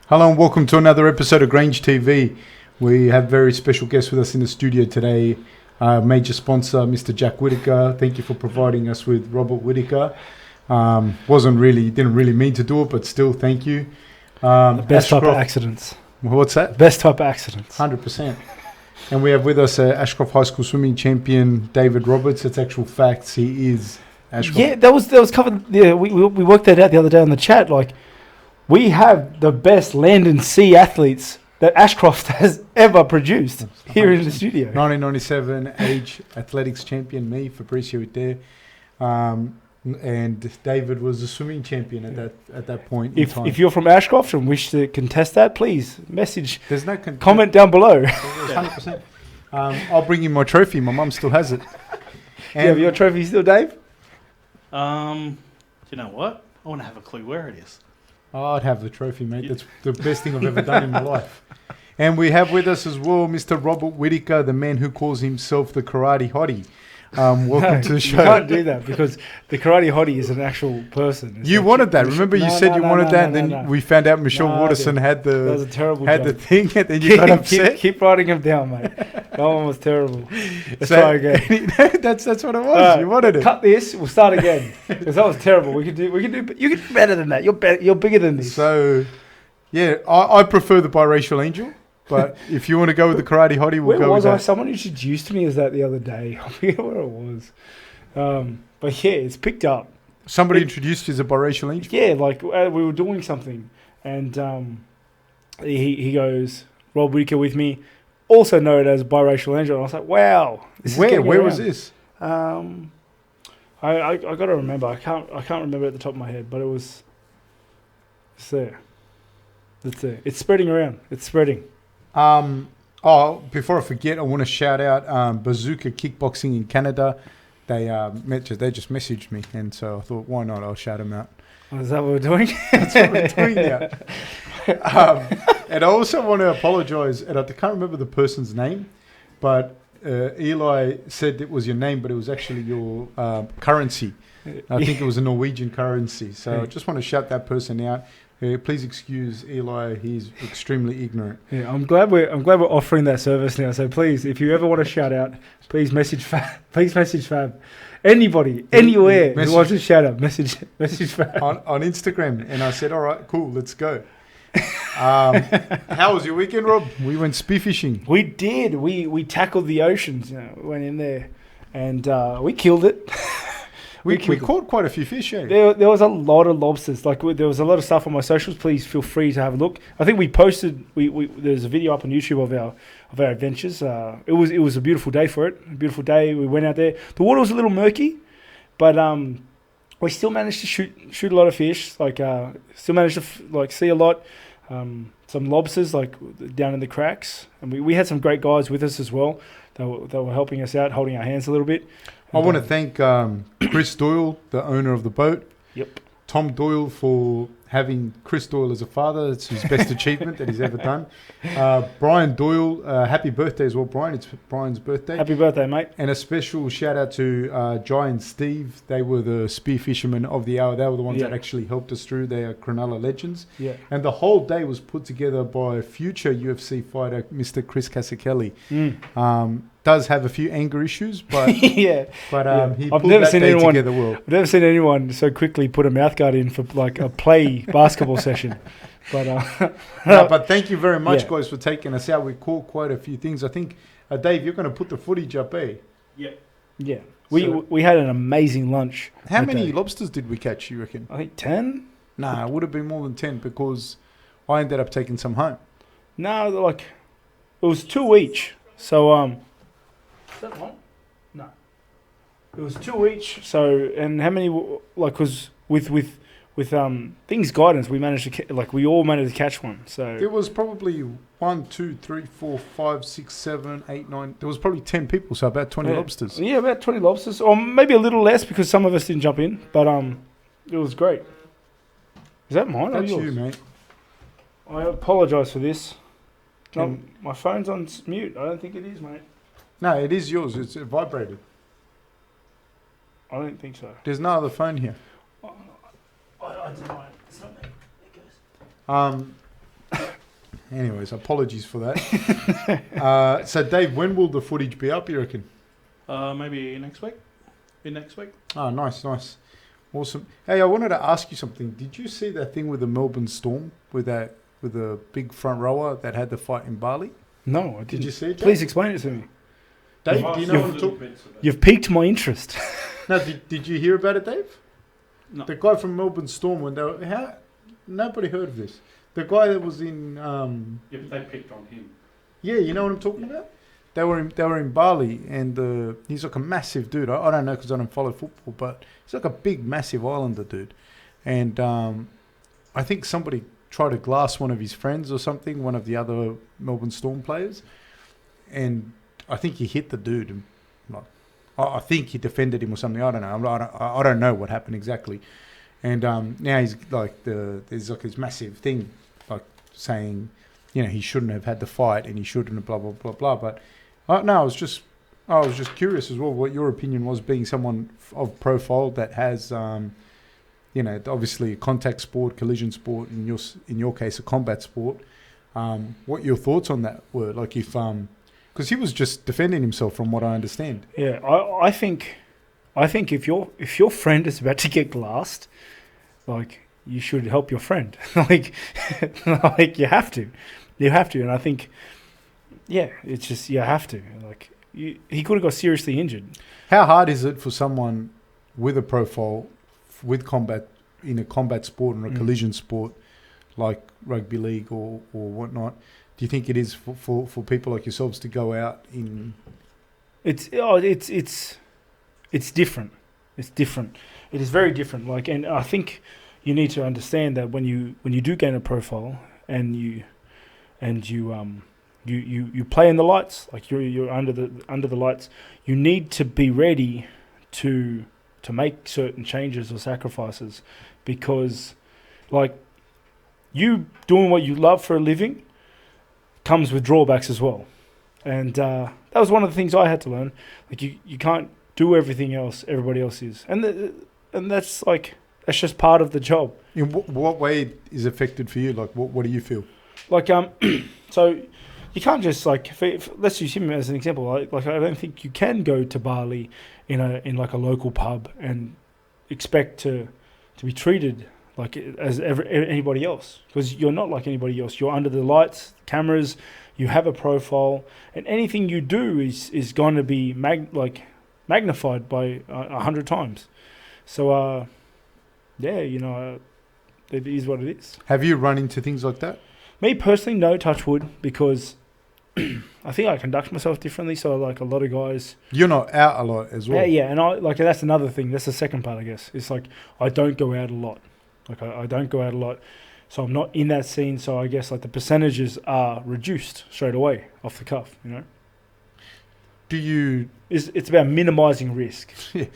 Hello and welcome to another episode of Grange TV. We have very special guests with us in the studio today. Major sponsor, Mr. Jack Whittaker. Thank you for providing us with Robert Whittaker. Didn't really mean to do it, but still, thank you. The best type of accidents. What's that? Best type of accidents. 100%. And we have with us Ashcroft High School swimming champion, David Roberts. It's actual facts. He is Ashcroft. Yeah, that was covered. Yeah, we worked that out the other day on the chat. Like, we have the best land and sea athletes that Ashcroft has ever produced here in the studio. 1997 age athletics champion, me, Fabricio there. And David was a swimming champion at that point in time. If you're from Ashcroft and wish to contest that, please message. There's no comment down below. 100%. I'll bring you my trophy. My mum still has it. And you have your trophy still, Dave? Do you know what? I want to have a clue where it is. Oh, I'd have the trophy, mate. That's the best thing I've ever done in my life. And we have with us as well Mr. Robert Whittaker, the man who calls himself the Karate Hottie. Welcome to the show. You can't do that because the Karate Hottie is an actual person. You wanted that. Remember you said you wanted that, and then we found out Michelle Waterson had the thing, and then you got upset. Keep writing him down, mate. That one was terrible. Let's try again. That's what it was. You wanted it. Cut this. We'll start again because that was terrible. We could do. You could do better than that. You're bigger than this. So, yeah, I prefer the biracial angel. But if you want to go with the Karate Hottie, we'll go with that. Someone introduced me as that the other day. I forget where it was. But yeah, it's picked up. Somebody introduced you as a biracial angel? Yeah, like we were doing something. And he goes, Rob Whittaker with me, also known as biracial angel. And I was like, wow. Where was this? I got to remember. I can't remember at the top of my head, but it's there. It's there. It's spreading around. It's spreading. Before I forget, I want to shout out Bazooka Kickboxing in Canada. They just messaged me, and so I thought, why not? I'll shout them out. Is that what we're doing? That's what we're doing now. And I also want to apologise, and I can't remember the person's name, but Eli said it was your name, but it was actually your currency. I think it was a Norwegian currency. So I just want to shout that person out. Please excuse Eli. He's extremely ignorant. Yeah, I'm glad we're offering that service now. So please, if you ever want to shout out, please message Fab. Please message Fab. Anybody, anywhere who wants to shout out, message Fab on Instagram. And I said, all right, cool, let's go. How was your weekend, Rob? We went spearfishing. We did. We tackled the oceans. Went in there, and we killed it. We caught quite a few fish, eh? There was a lot of lobsters. Like there was a lot of stuff on my socials. Please feel free to have a look. I think we posted. There's a video up on YouTube of our adventures. It was a beautiful day for it. A beautiful day. We went out there. The water was a little murky, but we still managed to shoot a lot of fish. Like still managed to see a lot. Some lobsters like down in the cracks, and we had some great guys with us as well. They were helping us out, holding our hands a little bit. I want to thank Chris Doyle, the owner of the boat. Yep. Tom Doyle for having Chris Doyle as a father. It's his best achievement that he's ever done. Brian Doyle, happy birthday as well, Brian. It's Brian's birthday. Happy birthday, mate. And a special shout out to Jai and Steve. They were the spear fishermen of the hour. They were the ones that actually helped us through. They are Cronulla legends. Yeah. And the whole day was put together by future UFC fighter, Mr. Chris Casakelli. Does have a few anger issues, but he pulled that day together well. I've never seen anyone so quickly put a mouthguard in for like a play basketball session. But but thank you very much, guys, for taking us out. We caught quite a few things. I think, Dave, you're going to put the footage up, eh? Yeah. We had an amazing lunch. How many lobsters did we catch, you reckon? I think 10. Nah, it would have been more than 10 because I ended up taking some home. No, like it was 2 each. So is that one? No. It was 2 each. So, and how many? Like, because with things guidance, we managed to we all managed to catch one. So it was probably 1, 2, 3, 4, 5, 6, 7, 8, 9. There was probably 10 people, so about 20 lobsters. Yeah, about 20 lobsters, or maybe a little less because some of us didn't jump in. But it was great. Is that mine? That's or yours? you, mate. I apologise for this. No, my phone's on mute. I don't think it is, mate. No, it is yours. It vibrated. I don't think so. There's no other phone here. I deny it. It's not me. It goes. Anyways, apologies for that. So, Dave, when will the footage be up, you reckon? Maybe next week. Next week. Oh, nice. Awesome. Hey, I wanted to ask you something. Did you see that thing with the Melbourne Storm with the big front rower that had the fight in Bali? No, I didn't. Did you see it, Dave? Please explain it to me. Dave, do you know what I'm talking about? You've piqued my interest. No, did you hear about it, Dave? No. The guy from Melbourne Storm, when they were, nobody heard of this. The guy that was in... Yeah, but they picked on him. Yeah, you know what I'm talking about? They were in Bali, and he's like a massive dude. I don't know because I don't follow football, but he's like a big, massive islander dude. And I think somebody tried to glass one of his friends or something, one of the other Melbourne Storm players, and I think he hit the dude. And I think he defended him or something. I don't know. I don't know what happened exactly. And now he's like there's like this massive thing, like saying, he shouldn't have had the fight and he shouldn't have blah blah blah blah. But no, I was just curious as well what your opinion was, being someone of profile that has obviously a contact sport, collision sport, in your case a combat sport. What your thoughts on that were, like, if because he was just defending himself from what I understand. Yeah, I think if your friend is about to get glassed, like, you should help your friend. like you have to, and I think, yeah, it's just you have to. Like, he could have got seriously injured. How hard is it for someone with a profile, with combat, in a combat sport or a collision sport like rugby league or whatnot? Do you think it is for people like yourselves to go out in? It's different. It's different. It is very different. Like, and I think you need to understand that when you do gain a profile and you play in the lights, like you're under the lights, you need to be ready to make certain changes or sacrifices, because, like, you doing what you love for a living comes with drawbacks as well. And that was one of the things I had to learn. Like, you can't do everything else everybody else is, and that's just part of the job. In what way is affected for you? Like, what do you feel? Like, so you can't just, like, let's use him as an example. Like I don't think you can go to Bali in like a local pub and expect to be treated like as anybody else, because you're not like anybody else. You're under the lights, cameras. You have a profile, and anything you do is going to be magnified by 100 times. So, it is what it is. Have you run into things like that? Me personally, no, touch wood, because I think I conduct myself differently. So, like, a lot of guys, you're not out a lot as well. Yeah, and that's another thing. That's the second part, I guess. It's like I don't go out a lot. Like, I don't go out a lot, so I'm not in that scene. So I guess, like, the percentages are reduced straight away off the cuff. It's about minimizing risk. Do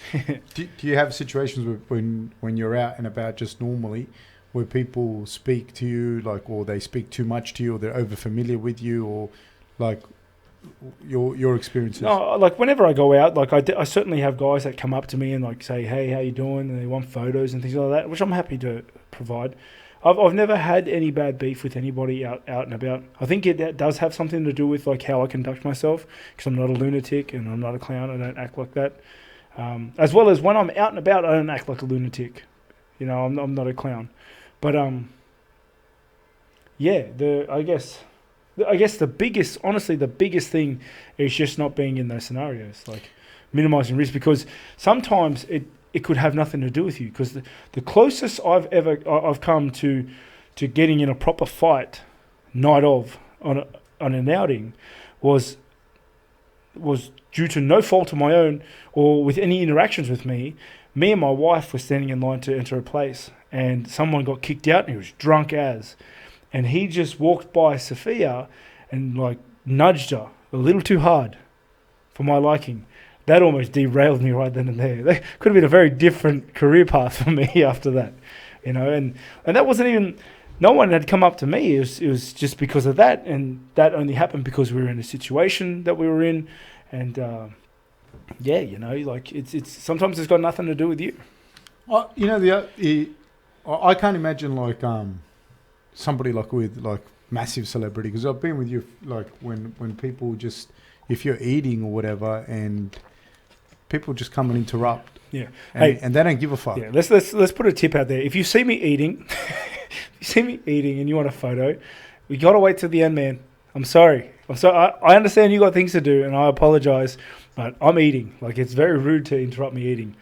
you have situations when you're out and about just normally, where people speak to you, like, or they speak too much to you, or they're over familiar with you, or like your experiences? No, like, whenever I go out, like, I certainly have guys that come up to me and, like, say, hey, how you doing? And they want photos and things like that, which I'm happy to provide. I've never had any bad beef with anybody out and about. I think that does have something to do with, like, how I conduct myself, because I'm not a lunatic and I'm not a clown. I don't act like that. As well as when I'm out and about, I don't act like a lunatic. I'm not a clown. But I guess the biggest thing is just not being in those scenarios, like minimizing risk, because sometimes it could have nothing to do with you. Because the closest I've come to getting in a proper fight night of on an outing was due to no fault of my own or with any interactions with me. Me and my wife were standing in line to enter a place, and someone got kicked out, and he was drunk as. And he just walked by Sophia and, like, nudged her a little too hard for my liking. That almost derailed me right then and there. That could have been a very different career path for me after that, And that wasn't even, no one had come up to me. It was just because of that, and that only happened because we were in a situation that we were in, and it's sometimes it's got nothing to do with you. I can't imagine, like, somebody like with, like, massive celebrity, because I've been with you like when people just, if you're eating or whatever, and people just come and interrupt. Yeah. And they don't give a fuck. Yeah. Let's put a tip out there. If you see me eating, and you want a photo, we gotta wait till the end, man. I'm sorry. I understand you got things to do, and I apologize, but I'm eating. Like, it's very rude to interrupt me eating.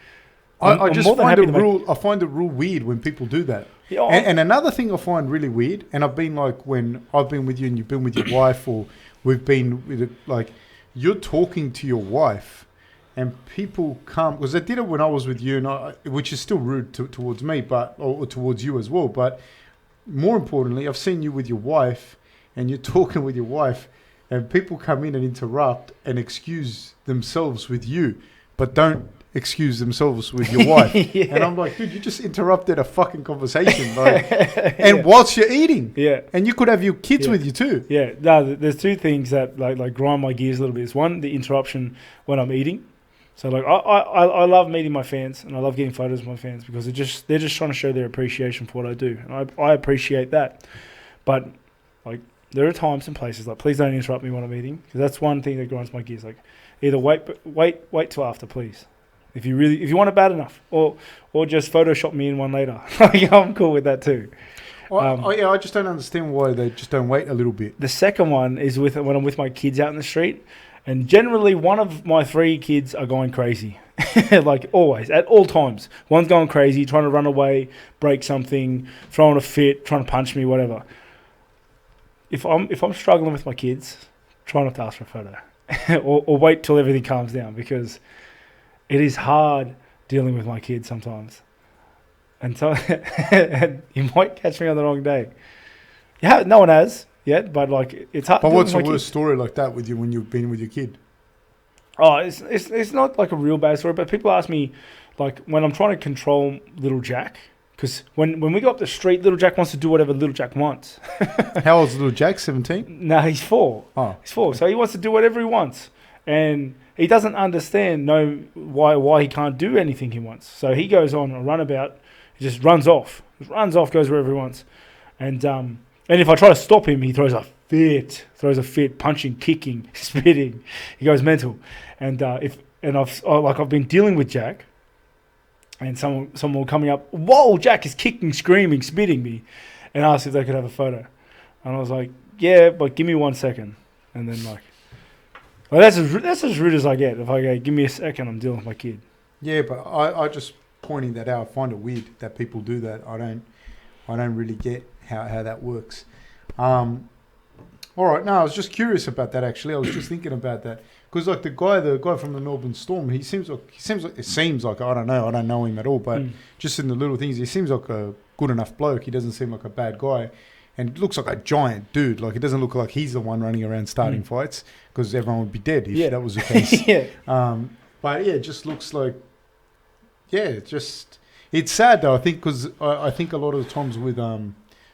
I just find it real weird when people do that. Yeah, and another thing I find really weird, and I've been like, when I've been with you and you've been with your wife, or we've been with it, like, you're talking to your wife, and people come, because I did it when I was with you, and which is still rude towards me, or towards you as well. But more importantly, I've seen you with your wife, and you're talking with your wife, and people come in and interrupt and excuse themselves with you, but don't excuse themselves with your wife. Yeah. And I'm like, dude, you just interrupted a fucking conversation, like, and whilst you're eating. Yeah. And you could have your kids with you too. Yeah. No, there's two things that like grind my gears a little bit. It's one, the interruption when I'm eating. So like I love meeting my fans, and I love getting photos of my fans, because they're just trying to show their appreciation for what I do, and I appreciate that. But like, there are times and places, like, please don't interrupt me when I'm eating, because that's one thing that grinds my gears. Like, either wait till after, please. If you want it bad enough, or just Photoshop me in one later. Like, I'm cool with that too. I just don't understand why they just don't wait a little bit. The second one is when I'm with my kids out in the street, and generally one of my 3 kids are going crazy. Like, always, at all times. One's going crazy, trying to run away, break something, throwing a fit, trying to punch me, whatever. If I'm struggling with my kids, try not to ask for a photo, or wait till everything calms down, because it is hard dealing with my kids sometimes, and so and you might catch me on the wrong day. Yeah, no one has yet, but like, it's hard. But what's the worst story like that with you when you've been with your kid? Oh, it's not like a real bad story, but people ask me, like, when I'm trying to control little Jack. Because when we go up the street, little Jack wants to do whatever little Jack wants. How old's little Jack? 17? No, he's 4. Oh, he's 4, so he wants to do whatever he wants, and he doesn't understand why he can't do anything he wants. So he goes on a runabout. He just runs off, goes wherever he wants, and if I try to stop him, he throws a fit, punching, kicking, spitting. He goes mental, and I've been dealing with Jack. And someone coming up, whoa, Jack is kicking, screaming, spitting me, and asked if they could have a photo. And I was like, yeah, but give me 1 second. And then like, well, that's as rude as I get. If I go, give me a second, I'm dealing with my kid. Yeah, but I just pointing that out. I find it weird that people do that. I don't really get how that works. All right, no, I was just curious about that actually. I was just thinking about that. Because like the guy from the Melbourne Storm, it seems like I don't know him at all, but just in the little things, he seems like a good enough bloke. He doesn't seem like a bad guy, and looks like a giant dude. Like, it doesn't look like he's the one running around starting fights, because everyone would be dead if that was the case. Yeah. But yeah, it just looks like, it's sad though. I think because I think a lot of the times with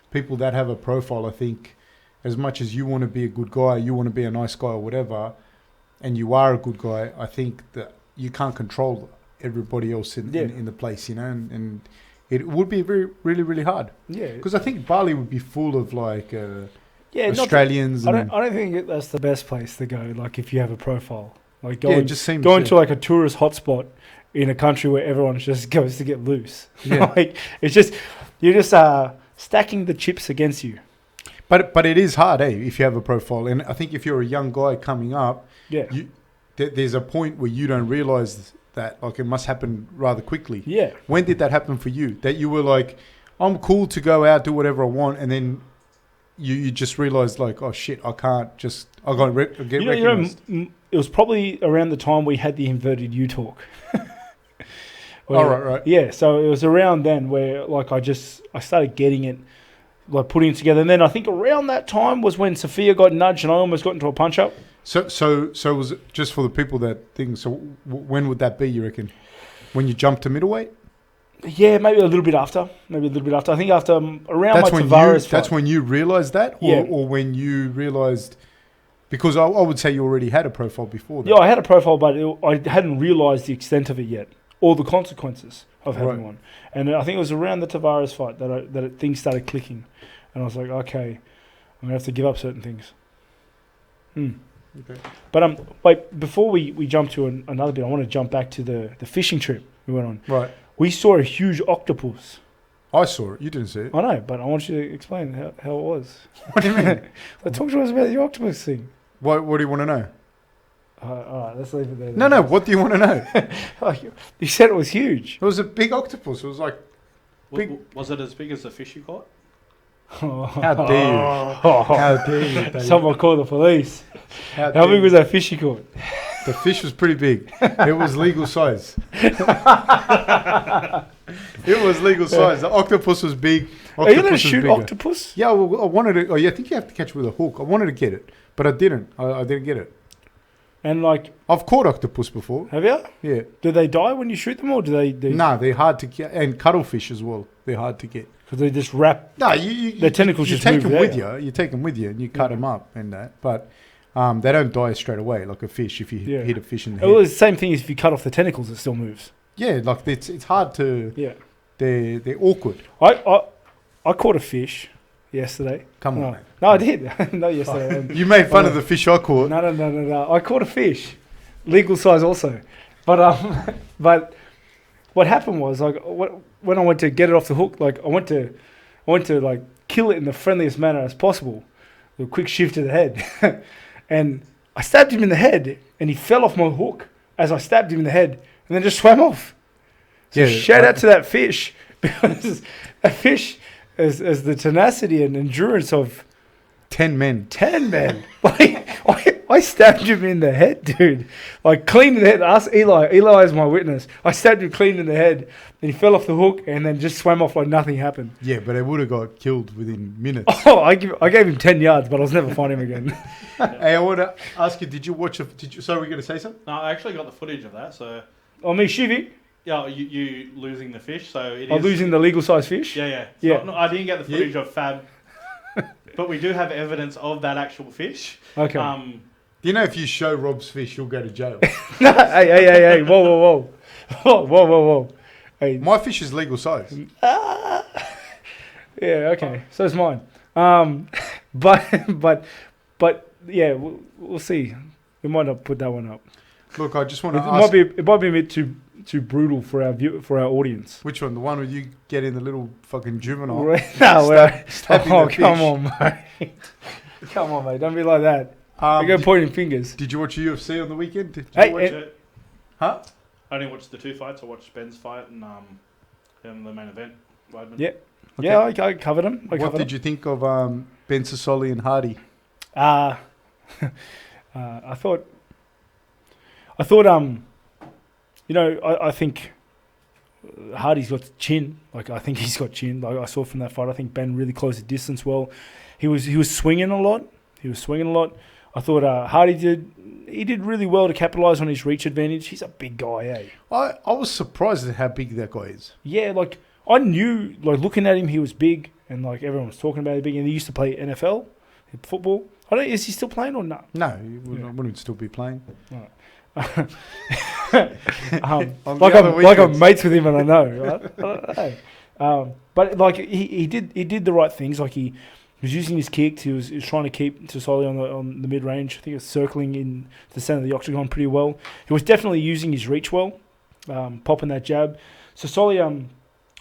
people that have a profile, I think as much as you want to be a good guy, you want to be a nice guy or whatever, and you are a good guy, I think that you can't control everybody else in the place, you know, and it would be really, really hard. Yeah. Because I think Bali would be full of like Australians. I don't think that's the best place to go. Like, if you have a profile, like going to like a tourist hotspot in a country where everyone just goes to get loose. Yeah. Like, it's just, you're just stacking the chips against you. But it is hard, if you have a profile. And I think if you're a young guy coming up, there's a point where you don't realise that, like, it must happen rather quickly. Yeah. When did that happen for you? That you were like, I'm cool to go out, do whatever I want, and then you just realised, like, oh shit, I can't just, I got to get recognised. It was probably around the time we had the inverted U talk. Right. Yeah, so it was around then where, like, I started getting it, like, putting it together. And then I think around that time was when Sophia got nudged and I almost got into a punch-up. So was it just for the people that think, so when would that be, you reckon? When you jumped to middleweight? Yeah, maybe a little bit after. I think after around my Tavares fight. That's when you realised that? Or when you realised... Because I would say you already had a profile before that. Yeah, I had a profile, but I hadn't realised the extent of it yet, or the consequences of having one. And I think it was around the Tavares fight that things started clicking. And I was like, okay, I'm gonna have to give up certain things. Okay. But wait, before we jump to another bit, I want to jump back to the fishing trip we went on. Right. We saw a huge octopus. I saw it. You didn't see it. I know, but I want you to explain how it was. What do you mean? Talk to us about the octopus thing. What do you want to know? All right, let's leave it there. No. What do you want to know? You said it was huge. It was a big octopus. It was like big. Was it as big as the fish you caught? How dare you? How dare you? David? Someone called the police. How How big was that fish you caught? The fish was pretty big. It was legal size. It was legal size. The octopus was big. Are you going to shoot octopus? Yeah, well, I wanted to. Oh, yeah, I think you have to catch it with a hook. I wanted to get it, but I didn't. I didn't get it. And like, I've caught octopus before. have you? Yeah. Do they die when you shoot them, or do they? No, they're hard to get, and cuttlefish as well. They're hard to get. Because they just wrap. No, the tentacles you just take move them with there. you. You take them with you, and you cut them up and that. But they don't die straight away like a fish. If you hit a fish in the head. Well, it's the same thing as if you cut off the tentacles, it still moves. Yeah, like it's hard to. Yeah. They're awkward. I caught a fish yesterday. Come on, mate. No, I did. Not yesterday. You made fun of the fish I caught. No. I caught a fish, legal size also. But but what happened was like when I went to get it off the hook, like I went to like kill it in the friendliest manner as possible, with a quick shift to the head, and I stabbed him in the head, and he fell off my hook as I stabbed him in the head, and then just swam off. So shout out to that fish, because that fish has the tenacity and endurance of 10 men. 10 men. I stabbed him in the head, dude. Like, clean in the head. Ask Eli. Eli is my witness. I stabbed him clean in the head, and he fell off the hook, and then just swam off like nothing happened. Yeah, but I would have got killed within minutes. Oh, I gave him 10 yards, but I was never find him again. Hey, I want to ask you, did you watch sorry, we're going to say something? No, I actually got the footage of that. So Oh, me shooting? yeah, you losing the fish. So it I'm is losing the legal size fish? Yeah. Yeah. No, I didn't get the footage of Fab, but we do have evidence of that actual fish. Okay. Do you know if you show Rob's fish, you'll go to jail? Hey. Whoa. Hey. My fish is legal size. Yeah, okay. So is mine. But yeah, we'll see. We might not put that one up. Look, I just want to It ask. might be a bit too brutal for our audience. Which one? The one where you get in the little fucking juvenile? Stabbing the come fish. on, mate. Come on, mate. Don't be like that. You're going pointing fingers. Did you watch UFC on the weekend? Did you watch Hey, it? Huh? I only watched the two fights. I watched Ben's fight and the main event. Weidman. Yeah. Okay. Yeah, I covered them. What did you think of Ben Sassoli and Hardy? I thought I think Hardy's got chin. Like, I think he's got chin. Like I saw from that fight, I think Ben really closed the distance well. He was swinging a lot. I thought Hardy did really well to capitalise on his reach advantage. He's a big guy, eh? I was surprised at how big that guy is. Yeah, like I knew, like looking at him, he was big, and like everyone was talking about him big. And he used to play NFL football. Is he still playing or not? No, he wouldn't still be playing. Right. I'm mates with him, and I know, right? But like he did the right things. Like he was using his kicks. He was trying to keep Sassoli on the mid range. I think it was circling in the center of the octagon pretty well. He was definitely using his reach well, popping that jab. Sassoli,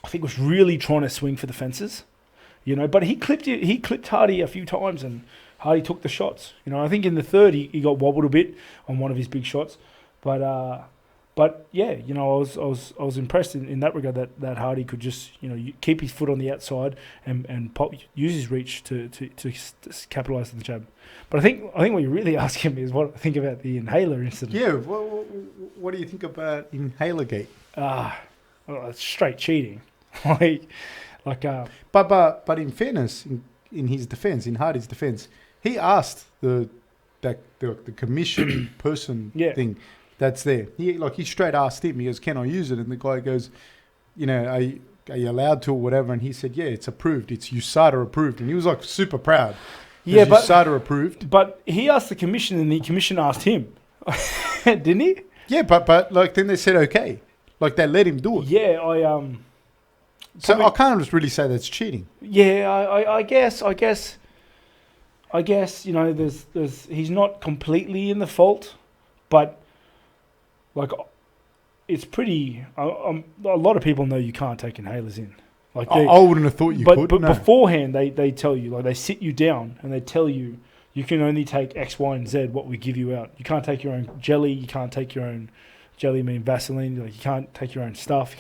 I think, was really trying to swing for the fences, But he clipped Hardy a few times, and Hardy took the shots. I think in the third he got wobbled a bit on one of his big shots, but yeah, I was impressed in that regard that Hardy could just keep his foot on the outside and use his reach to capitalize on the jab. But I think what you're really asking me is what I think about the inhaler incident. Yeah, what do you think about Inhalergate? It's straight cheating, But in fairness, in his defense, in Hardy's defense, he asked the commission person thing that's there. He straight asked him. He goes, "Can I use it?" And the guy goes, "Are you allowed to or whatever?" And he said, "Yeah, it's approved. It's USADA approved." And he was like super proud. Yeah, but USADA approved. But he asked the commission, and the commission asked him, didn't he? Yeah, but like then they said okay, like they let him do it. Yeah, So I can't really say that's cheating. Yeah, I guess. I guess, there's he's not completely in the fault, but like it's pretty. A lot of people know you can't take inhalers in. Like I wouldn't have thought you could. But no. beforehand, they tell you, like they sit you down and they tell you can only take X, Y, and Z. What we give you out, you can't take your own jelly. You can't take your own jelly. I mean Vaseline. Like you can't take your own stuff.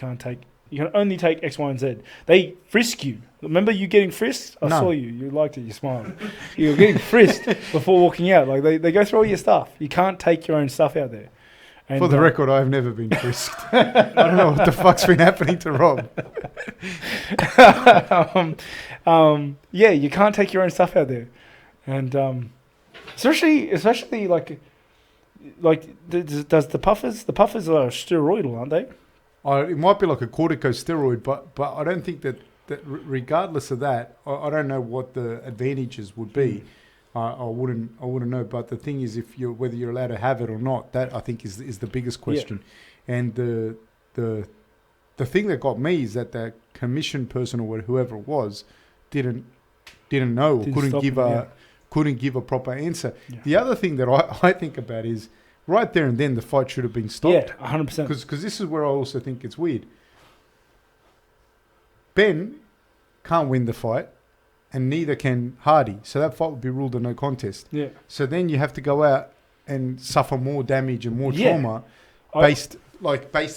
You can only take X, Y, and Z. They frisk you. Remember you getting frisked? I saw you. You liked it. You smiled. You were getting frisked before walking out. Like they go through all your stuff. You can't take your own stuff out there. And, for the record, I've never been frisked. I don't know what the fuck's been happening to Rob. Yeah, you can't take your own stuff out there, and especially does the puffers are steroidal, aren't they? It might be like a corticosteroid, but I don't think that regardless of that, I don't know what the advantages would be. I wouldn't know. But the thing is, whether you're allowed to have it or not, that I think is the biggest question. Yeah. And the thing that got me is that the commission person or whoever it was didn't know, couldn't give a proper answer. Yeah. The other thing that I think about is right there and then the fight should have been stopped. Yeah, 100%. Because this is where I also think it's weird. Ben can't win the fight, and neither can Hardy. So that fight would be ruled a no contest. Yeah. So then you have to go out and suffer more damage and more trauma based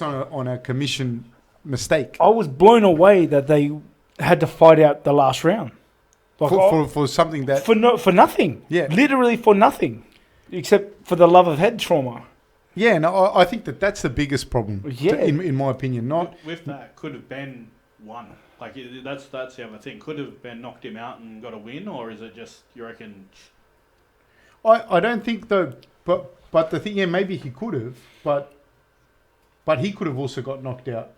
on a commission mistake. I was blown away that they had to fight out the last round. Like for something that... For nothing. Yeah. Literally for nothing. Except for the love of head trauma. Yeah, no, I think that's the biggest problem. Yeah. In my opinion. With that, could have Ben won? Like, that's the other thing. Could have Ben knocked him out and got a win, or is it just, you reckon... I don't think, though, but the thing, yeah, maybe he could have, but he could have also got knocked out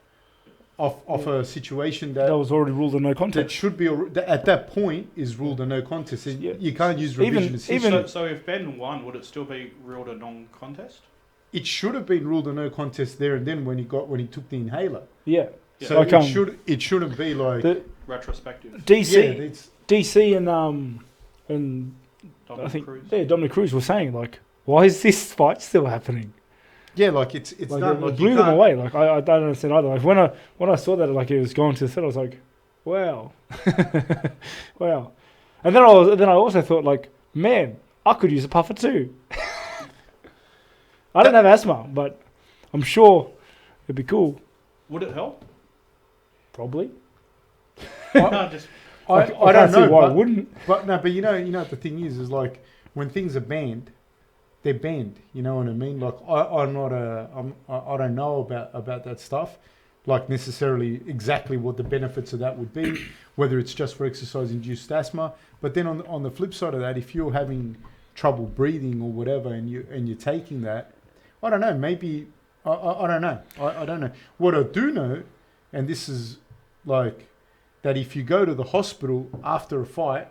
off a situation that was already ruled a no contest. That should be, at that point, is ruled a no contest. You can't use revisionist history. So if Ben won, would it still be ruled a non-contest? It should have been ruled a no contest there and then when he took the inhaler. Yeah. So like, it shouldn't be like retrospective. DC and I think Dominic Cruz was saying, like, why is this fight still happening? Yeah, like it's like not it like blew them away. Like I don't understand either. Like when I saw that, like it was going to the third, I was like, wow, wow. And then I also thought, like, man, I could use a puffer too. I don't have asthma, but I'm sure it'd be cool. Would it help? Probably. I don't know why it wouldn't. But you know the thing is like when things are banned, they're banned. You know what I mean? Like I don't know about that stuff, like necessarily exactly what the benefits of that would be, whether it's just for exercise-induced asthma. But then on the flip side of that, if you're having trouble breathing or whatever, and you're taking that, I don't know. Maybe I don't know. I don't know. What I do know, and this is like that, if you go to the hospital after a fight,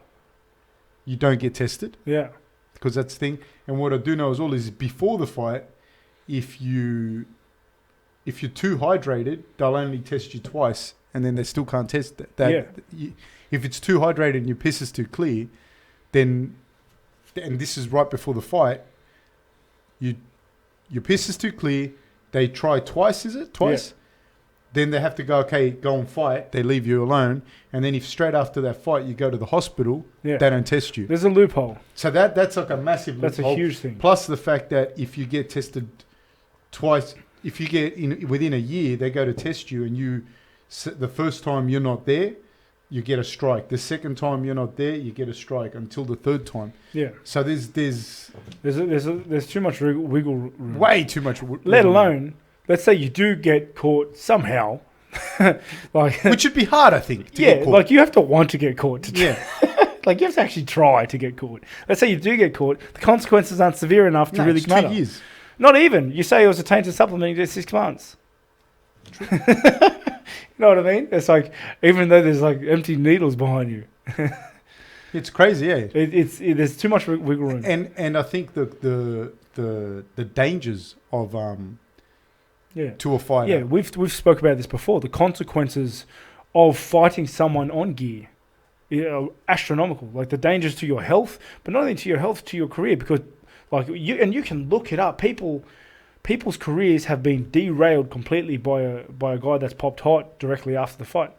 you don't get tested. Yeah. Because that's the thing. And what I do know as well is before the fight, if you're too hydrated, they'll only test you twice, and then they still can't test that. Yeah. If it's too hydrated and your piss is too clear, then, and this is right before the fight, your piss is too clear. They try twice, is it? Twice? Yeah. Then they have to go and fight. They leave you alone. And then if straight after that fight you go to the hospital, they don't test you. There's a loophole. So that's like a massive loophole. That's a huge thing. Plus the fact that if you get tested twice, if you get within a year, they go to test you, and the first time you're not there, you get a strike. The second time you're not there, you get a strike until the third time. Yeah. So there's too much wiggle room. Way too much. Let alone, let's say you do get caught somehow, like which would be hard, I think. To get caught. Like you have to want to get caught. Like you have to actually try to get caught. Let's say you do get caught, the consequences aren't severe enough to really matter. 2 years. Not even. You say it was a tainted supplement, you get 6 months. True. You know what I mean? It's like, even though there's like empty needles behind you. It's crazy, yeah. There's too much wiggle room. And I think the dangers of to a fighter. Yeah, we've spoke about this before. The consequences of fighting someone on gear astronomical. Like the dangers to your health, but not only to your health, to your career, because like you can look it up. People's careers have been derailed completely by a guy that's popped hot directly after the fight,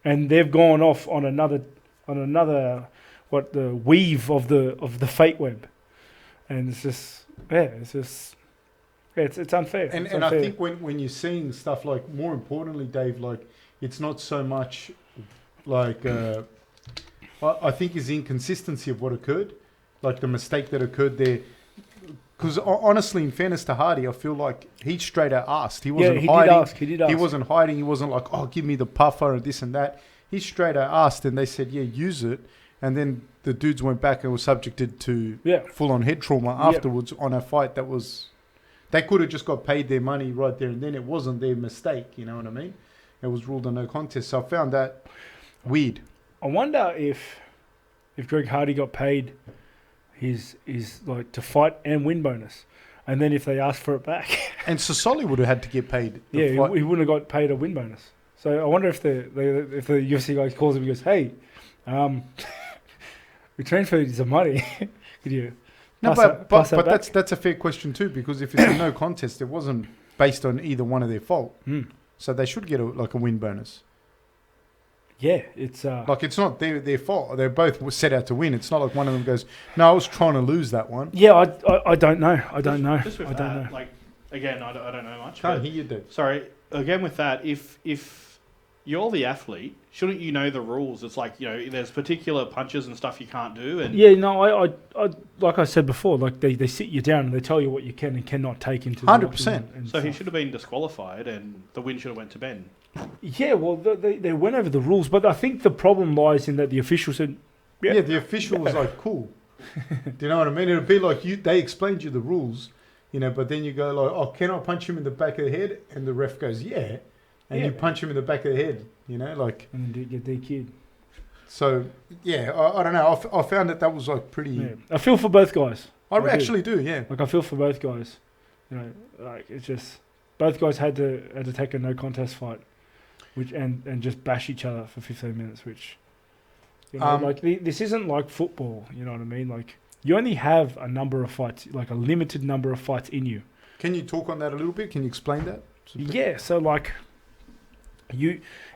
and they've gone off on another the weave of the fate web, and it's unfair. And I think when you're seeing stuff like, more importantly, Dave, like it's not so much like I think is the inconsistency of what occurred, like the mistake that occurred there. Because honestly, in fairness to Hardy, I feel like he straight out asked. He wasn't hiding. He did ask. He wasn't hiding. He wasn't like, oh, give me the puffer and this and that. He straight out asked, and they said, yeah, use it. And then the dudes went back and were subjected to full-on head trauma afterwards on a fight that was... They could have just got paid their money right there and then. It wasn't their mistake, you know what I mean? It was ruled a no contest. So I found that weird. I wonder if Greg Hardy got paid his like to fight and win bonus, and then if they asked for it back. And Sasoli would have had to get paid. He wouldn't have got paid a win bonus. So I wonder if the UFC guy calls him and goes, hey, we transferred you some money. Could you... But that's a fair question too, because if it's a no contest, it wasn't based on either one of their fault. So they should get a win bonus. Yeah, it's like it's not their fault. They're both set out to win. It's not like one of them goes, "No, I was trying to lose that one." Yeah, I don't know. I don't know. Just with that, like again, I don't know much. Can't hear you, Dave. Sorry, again with that, if you're the athlete, shouldn't you know the rules? It's like, there's particular punches and stuff you can't do. And I like I said before, like they sit you down and they tell you what you can and cannot take into 100%. So he should have been disqualified, and the win should have went to Ben. Yeah, well, they went over the rules, but I think the problem lies in that the official said, yeah the official was like, cool. Do you know what I mean? It would be like they explained you the rules, but then you go like, oh, can I punch him in the back of the head? And the ref goes, yeah. And you punch him in the back of the head, like... And then get DQ'd. So, I don't know. I found that was like pretty... Yeah. I feel for both guys. I actually do, yeah. Like, I feel for both guys. Like, it's just... Both guys had to take a no contest fight, and just bash each other for 15 minutes, which... this isn't like football, you know what I mean? Like, you only have a number of fights, like a limited number of fights in you. Can you talk on that a little bit? Can you explain that? Yeah, so like...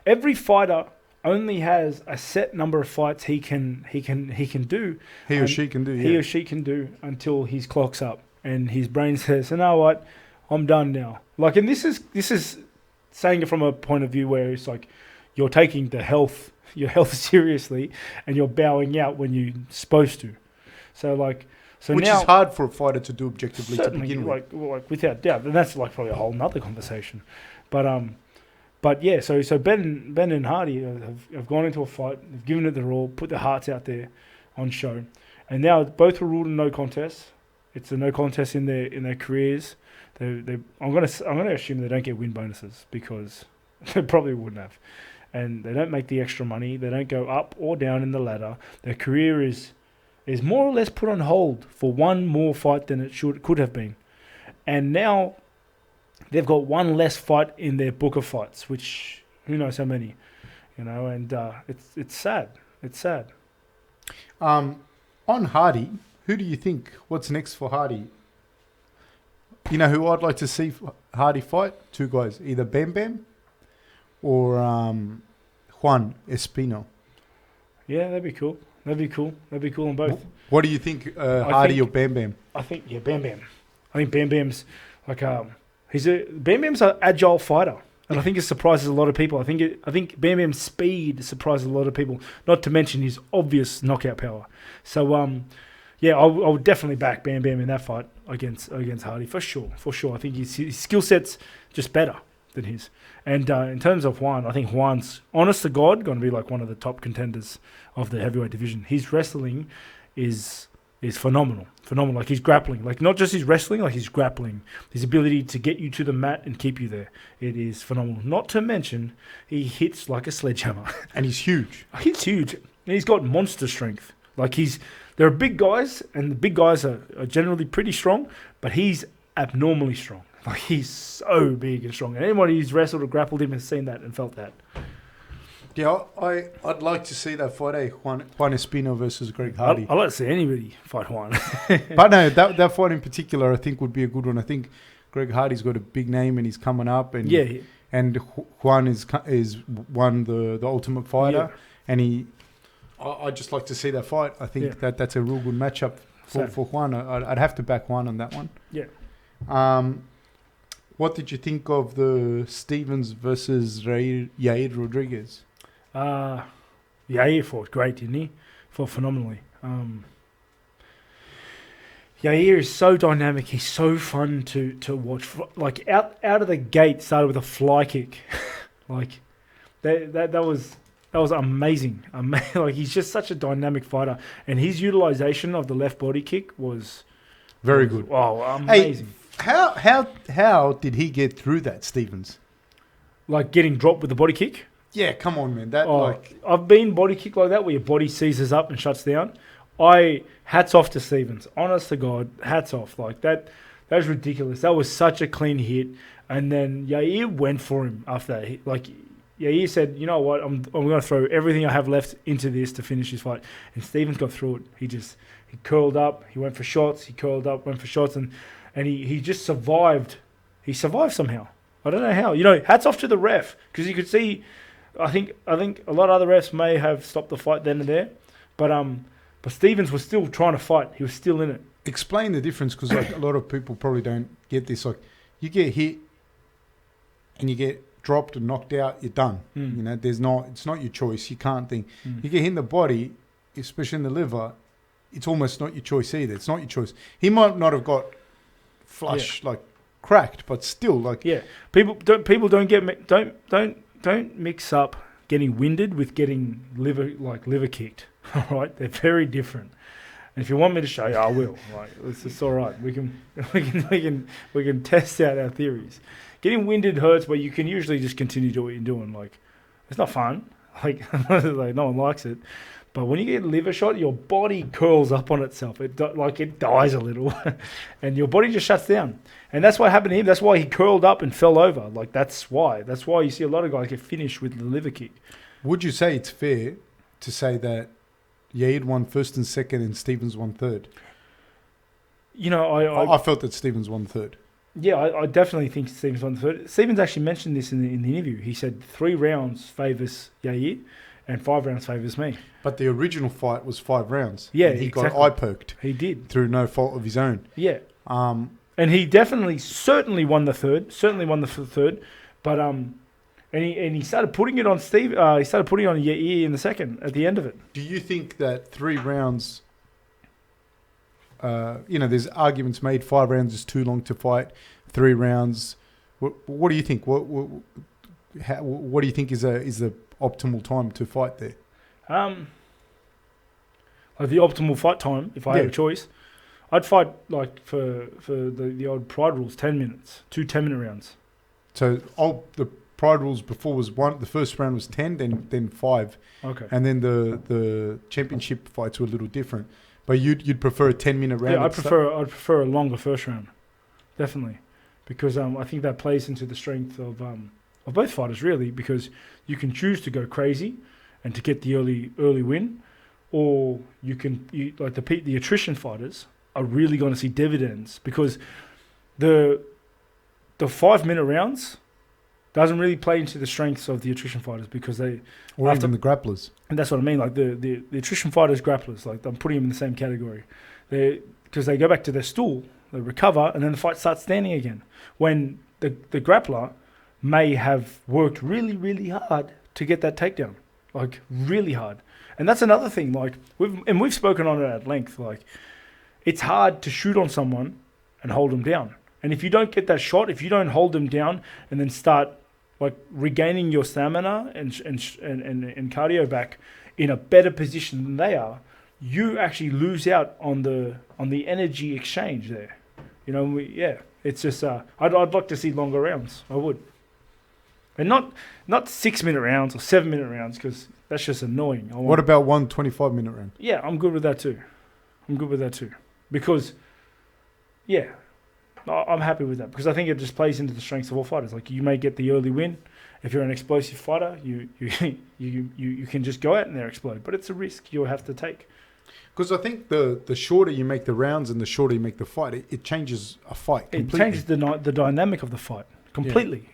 Every fighter only has a set number of fights he can do. He or she can do. He or she can do until his clock's up and his brain says, "You know what? I'm done now." Like, and this is saying it from a point of view where it's like you're taking your health seriously and you're bowing out when you're supposed to. Which now, is hard for a fighter to do objectively to begin with. Like without doubt, and that's like probably a whole nother conversation. But yeah, so Ben and Hardy have gone into a fight, they've given it their all, put their hearts out there on show, and now both were ruled a no contest. It's a no contest in their careers. I'm gonna assume they don't get win bonuses because they probably wouldn't have, and they don't make the extra money. They don't go up or down in the ladder. Their career is more or less put on hold for one more fight than it could have been, and now. They've got one less fight in their book of fights, which who knows how many, and it's sad. It's sad. On Hardy, who do you think? What's next for Hardy? You know who I'd like to see Hardy fight? Two guys, either Bam Bam or Juan Espino. Yeah, that'd be cool. That'd be cool on both. What do you think, Hardy or Bam Bam? I think Bam Bam. I think Bam Bam's like Bam Bam's an agile fighter, and I think it surprises a lot of people. I think Bam Bam's speed surprises a lot of people, not to mention his obvious knockout power. So, I would definitely back Bam Bam in that fight against Hardy for sure. I think his skill set's just better than his. And in terms of Juan, I think Juan's, honest to God, going to be like one of the top contenders of the heavyweight division. His wrestling is phenomenal. Like his grappling, like not just his wrestling, like his grappling, his ability to get you to the mat and keep you there. It is phenomenal. Not to mention, he hits like a sledgehammer. And he's huge. He's huge. And he's got monster strength. Like there are big guys, and the big guys are generally pretty strong, but he's abnormally strong. Like he's so big and strong. And anybody who's wrestled or grappled him has seen that and felt that. Yeah, I'd like to see that fight, Juan Espino versus Greg Hardy. I'd like to see anybody fight Juan. But no, that fight in particular, I think would be a good one. I think Greg Hardy's got a big name and he's coming up, and and Juan is one the Ultimate Fighter, and I'd just like to see that fight. I think that's a real good matchup for Juan. I'd have to back Juan on that one. Yeah. What did you think of the Stevens versus Yair Rodriguez? Yair fought great, didn't he? Fought phenomenally. Yair is so dynamic. He's so fun to watch. Like out of the gate, started with a fly kick. Like that was amazing. Like he's just such a dynamic fighter, and his utilization of the left body kick was very good. Wow, amazing. Hey, how did he get through that, Stevens? Like getting dropped with the body kick? Yeah, come on, man. I've been body kicked like that where your body seizes up and shuts down. Hats off to Stevens. Honest to God, hats off. Like that was ridiculous. That was such a clean hit. And then Yair went for him after that hit. Like Yair said, you know what, I'm going to throw everything I have left into this to finish this fight. And Stevens got through it. He curled up. He went for shots. He curled up, went for shots, and he just survived. He survived somehow. I don't know how. You know, hats off to the ref, because you could see. I think a lot of other refs may have stopped the fight then and there, but Stevens was still trying to fight. He was still in it. Explain the difference, because like a lot of people probably don't get this. Like you get hit and you get dropped and knocked out, you're done. You know, it's not your choice. You can't think. You get hit in the body, especially in the liver. It's almost not your choice either. It's not your choice. He might not have got flush like cracked, but still like People don't mix up getting winded with getting liver kicked. All right, they're very different. And if you want me to show you, I will. Like it's all right. We can test out our theories. Getting winded hurts, but you can usually just continue to what you're doing. Like it's not fun. Like no one likes it. But when you get a liver shot, your body curls up on itself. It dies a little, and your body just shuts down. And that's what happened to him. That's why he curled up and fell over. Like that's why you see a lot of guys get finished with the liver kick. Would you say it's fair to say that Yair won first and second, and Stevens won third? You know, I felt that Stevens won third. Yeah, I definitely think Stevens won third. Stevens actually mentioned this in the interview. He said 3 rounds favours Yair, and 5 rounds favours me. But the original fight was 5 rounds. Yeah, and he exactly. got eye-poked. He did. Through no fault of his own. Yeah. And he certainly won the third. Certainly won the third. But and he started putting it on Steve. He started putting it on Yair in the second at the end of it. Do you think that 3 rounds? There's arguments made. 5 rounds is too long to fight. 3 rounds. What do you think? What do you think is the optimal time to fight there? Like the optimal fight time, if I had a choice, I'd fight like for the old Pride rules, 10 minutes, 2 10-minute rounds. So the Pride rules before was 1. The first round was 10, then 5. Okay. And then the championship fights were a little different. But you'd prefer a 10-minute round? Yeah, I'd prefer a longer first round, definitely, because I think that plays into the strength of both fighters really, because you can choose to go crazy and to get the early win, or the attrition fighters are really going to see dividends, because the 5-minute rounds doesn't really play into the strengths of the attrition fighters, because even the grapplers. And that's what I mean. Like the attrition fighters, grapplers, like I'm putting them in the same category. Because they go back to their stool, they recover, and then the fight starts standing again. When the grappler may have worked really, really hard to get that takedown, like really hard. And that's another thing. Like we've spoken on it at length. Like it's hard to shoot on someone and hold them down. And if you don't get that shot, if you don't hold them down and then start like regaining your stamina and cardio back in a better position than they are, you actually lose out on the energy exchange there. You know, it's just I'd like to see longer rounds. I would, and not 6-minute rounds or 7-minute rounds, because that's just annoying. What about 1 25-minute round? Yeah, I'm good with that too. Because I'm happy with that, because I think it just plays into the strengths of all fighters. Like you may get the early win, If you're an explosive fighter, you can just go out and there explode. But it's a risk you'll have to take. Because I think the shorter you make the rounds and the shorter you make the fight, it changes a fight completely. It changes the dynamic of the fight completely.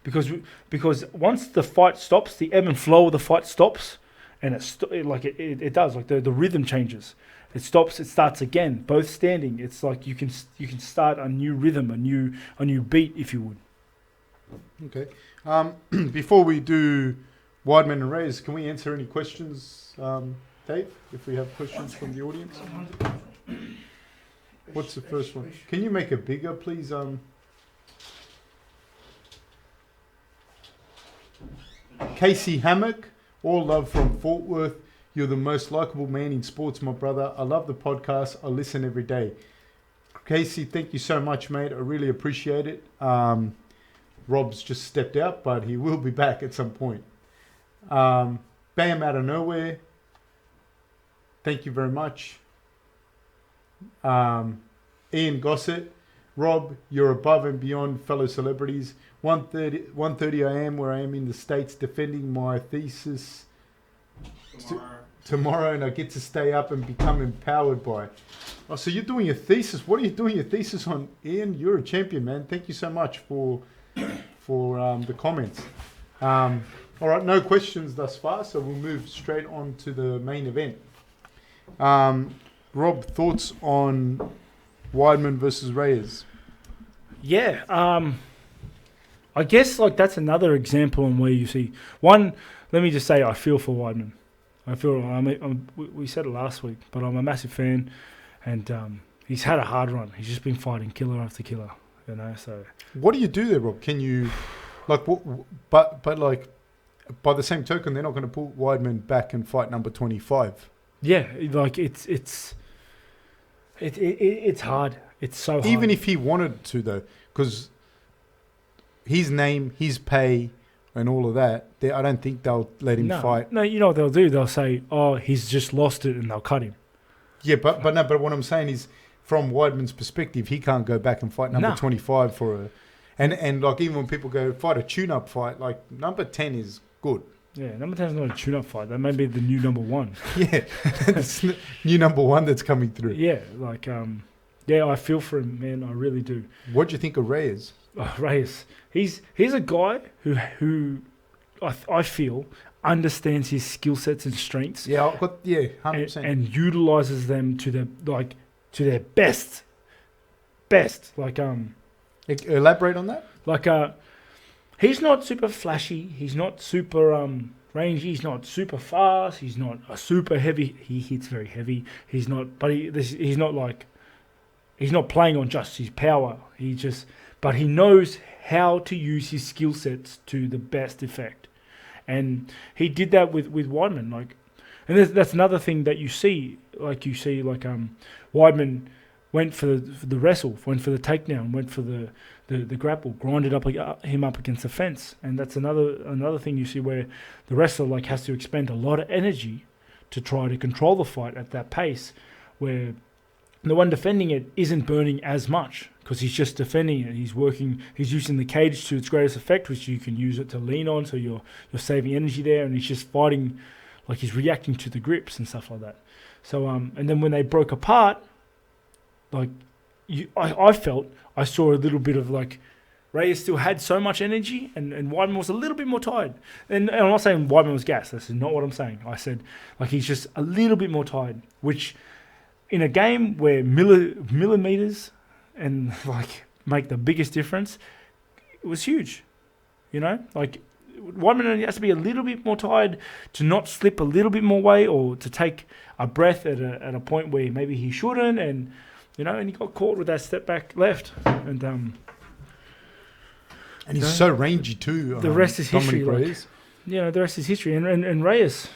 Because once the fight stops, the ebb and flow of the fight stops, and it does. Like the rhythm changes. It stops. It starts again. Both standing. It's like you can start a new rhythm, a new beat, if you would. Okay. Before we do Weidman and Reyes, can we answer any questions, Dave? If we have questions from the audience. What's the first one? Can you make it bigger, please? Casey Hammock, all love from Fort Worth. You're the most likable man in sports, my brother. I love the podcast. I listen every day. Casey, thank you so much, mate. I really appreciate it. Rob's just stepped out, but he will be back at some point. Bam out of nowhere. Thank you very much. Ian Gossett. Rob, you're above and beyond fellow celebrities. 1:30 I am where I am in the States defending my thesis tomorrow, and I get to stay up and become empowered by. Oh, so you're doing your thesis. What are you doing your thesis on, Ian? You're a champion, man. Thank you so much for the comments. All right, no questions thus far, so we'll move straight on to the main event. Rob, thoughts on Weidman versus Reyes? Yeah, I guess like that's another example on where you see one. Let me just say, I feel for Weidman. We said it last week, but I'm a massive fan, and he's had a hard run. He's just been fighting killer after killer, you know. So what do you do there, Rob? Can you but like by the same token, they're not going to pull Weidman back and fight number 25. Yeah, like it's hard. It's so hard. Even if he wanted to, though, because his name, his pay, and all of that, I don't think they'll let him fight. No, you know what they'll do? They'll say, "Oh, he's just lost it," and they'll cut him. Yeah, but what I'm saying is, from Weidman's perspective, he can't go back and fight number 25 for a, and like even when people go fight a tune-up fight, like number 10 is good. Yeah, number 10 is not a tune-up fight. That may be the new number 1. Yeah, it's new number 1 that's coming through. Yeah, like yeah, I feel for him, man. I really do. What do you think of Reyes? Reyes, he's a guy who I feel understands his skill sets and strengths. Yeah, 100%. And utilizes them to their best. Like elaborate on that. Like he's not super flashy. He's not super rangy. He's not super fast. He's not a super heavy. He hits very heavy. He's not. But he's not like. He's not playing on just his power. But he knows how to use his skill sets to the best effect, and he did that with Weidman. Like, and that's another thing that you see. Like Weidman went for the wrestle, went for the takedown, went for the grapple, grinded him up against the fence, and that's another thing you see where the wrestler has to expend a lot of energy to try to control the fight at that pace, where the one defending it isn't burning as much because he's just defending it. He's using the cage to its greatest effect, which you can use it to lean on, so you're saving energy there, and he's just fighting, like he's reacting to the grips and stuff like that. So and then when they broke apart, I felt I saw a little bit of Reyes still had so much energy, and Weidman was a little bit more tired. And I'm not saying Weidman was gassed. This is not what I'm saying. I said he's just a little bit more tired, which in a game where millimeters and make the biggest difference, it was huge. You know, Weidman has to be a little bit more tired to not slip a little bit more weight or to take a breath at a point where maybe he shouldn't, and and he got caught with that step back left, and he's so rangy too. The rest is history. The rest is history, and Reyes,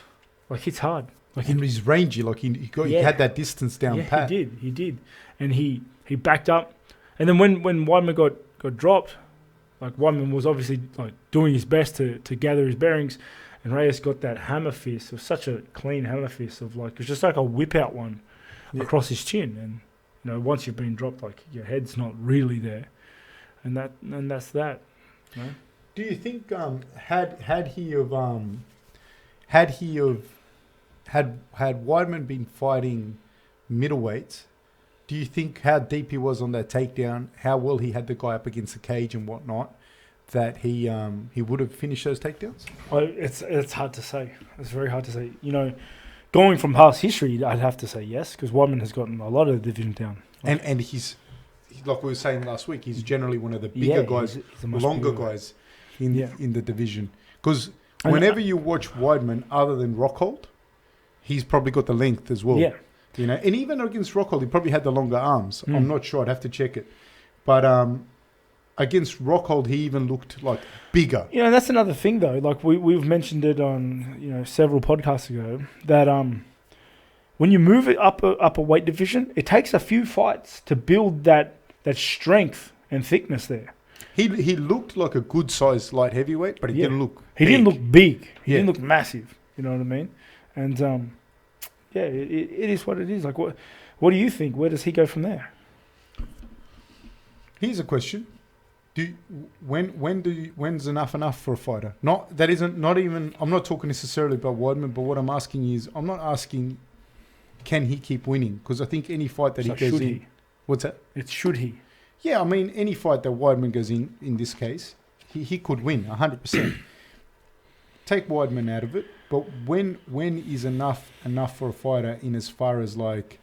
it's hard. He's rangy, he had that distance down pat. He did, and he backed up, and then when Weidman got dropped, Weidman was obviously doing his best to gather his bearings, and Reyes got that hammer fist. It was such a clean hammer fist of it was just like a whip out one across his chin, and once you've been dropped, your head's not really there, and that's that. Do you think had Weidman been fighting middleweights, do you think how deep he was on that takedown, how well he had the guy up against the cage and whatnot, that he would have finished those takedowns? It's hard to say. It's very hard to say. You know, going from past history, I'd have to say yes, because Weidman has gotten a lot of the division down. And he's like we were saying last week, he's generally one of the bigger guys, he's longer guys in the division. Because whenever you watch Weidman, other than Rockhold, he's probably got the length as well. Yeah. You know, and even against Rockhold, he probably had the longer arms. I'm not sure. I'd have to check it. But against Rockhold, he even looked like bigger. You know, that's another thing though. Like we've mentioned it on several podcasts ago that when you move it up a weight division, it takes a few fights to build that strength and thickness there. He looked like a good sized light heavyweight, but he didn't look. He didn't look big. He didn't look massive. You know what I mean? And it is what it is. Like what do you think? Where does he go from there? Here's a question: when's enough for a fighter? Not even. I'm not talking necessarily about Weidman, but what I'm asking is, I'm not asking, can he keep winning? Because I think any fight that he goes in, what's that? It's should he? Yeah, I mean any fight that Weidman goes in this case, he could win 100%. Take Weidman out of it, but when is enough for a fighter in as far as like,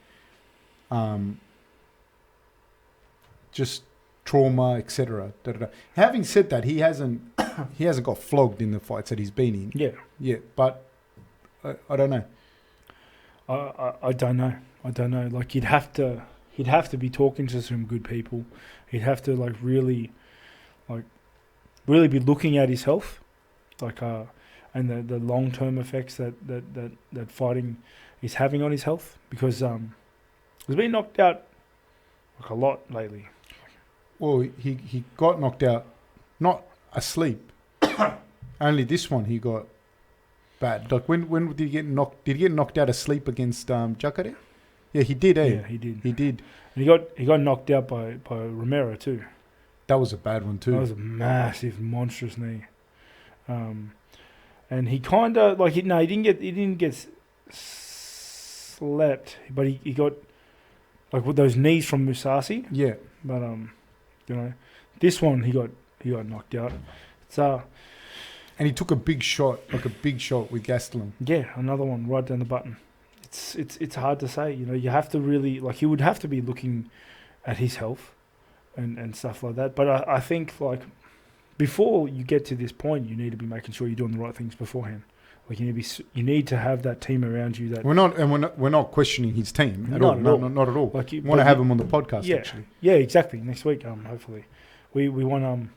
just trauma, etc. Having said that, he hasn't got flogged in the fights that he's been in. Yeah, but I don't know. I don't know. Like he'd have to be talking to some good people. He'd have to really be looking at his health, and the long term effects that fighting is having on his health, because he's been knocked out like a lot lately. Well, he got knocked out, not asleep. Only this one he got bad. Like when did he get knocked? Did he get knocked out asleep against Jacare? Yeah, he did. Yeah, he did. He did. And he got knocked out by Romero too. That was a bad one too. That was a massive, monstrous knee. And he kind of he didn't get slept, but he got with those knees from Musashi. Yeah. But this one he got knocked out. It's and he took a big shot with Gastelum. Yeah, another one right down the button. It's hard to say. You have to really he would have to be looking at his health and stuff like that. But I think before you get to this point, you need to be making sure you're doing the right things beforehand. You need to have that team around you. That we're not questioning his team at all. No, not at all. We want to have him on the podcast. Yeah, actually. Yeah, exactly. Next week, hopefully, we want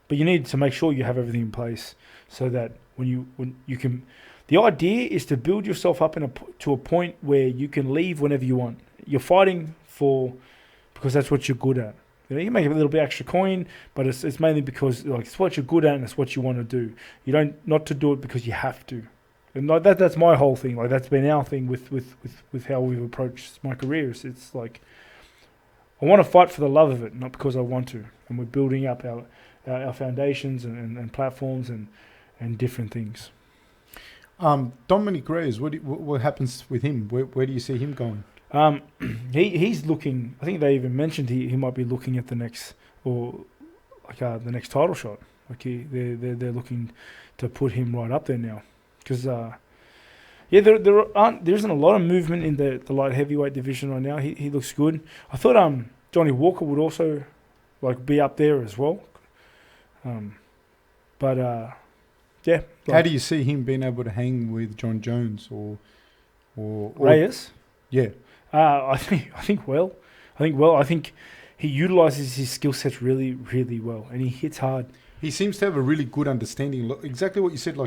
but you need to make sure you have everything in place so that when you can. The idea is to build yourself up to a point where you can leave whenever you want. You're fighting because that's what you're good at. You can make a little bit extra coin, but it's mainly because it's what you're good at and it's what you want to do. You don't not to do it because you have to. And that's my whole thing. That's been our thing with how we've approached my careers. It's I want to fight for the love of it, not because I want to. And we're building up our foundations and platforms and different things. Dominic Reyes, what happens with him? Where do you see him going? He's looking. I think they even mentioned he might be looking at the next the next title shot. They're looking to put him right up there now, because there isn't a lot of movement in the light heavyweight division right now. He looks good. I thought Johnny Walker would also be up there as well. Yeah. How do you see him being able to hang with John Jones or Reyes? Yeah. I think well. I think he utilizes his skill sets really, really well, and he hits hard. He seems to have a really good understanding. Exactly what you said.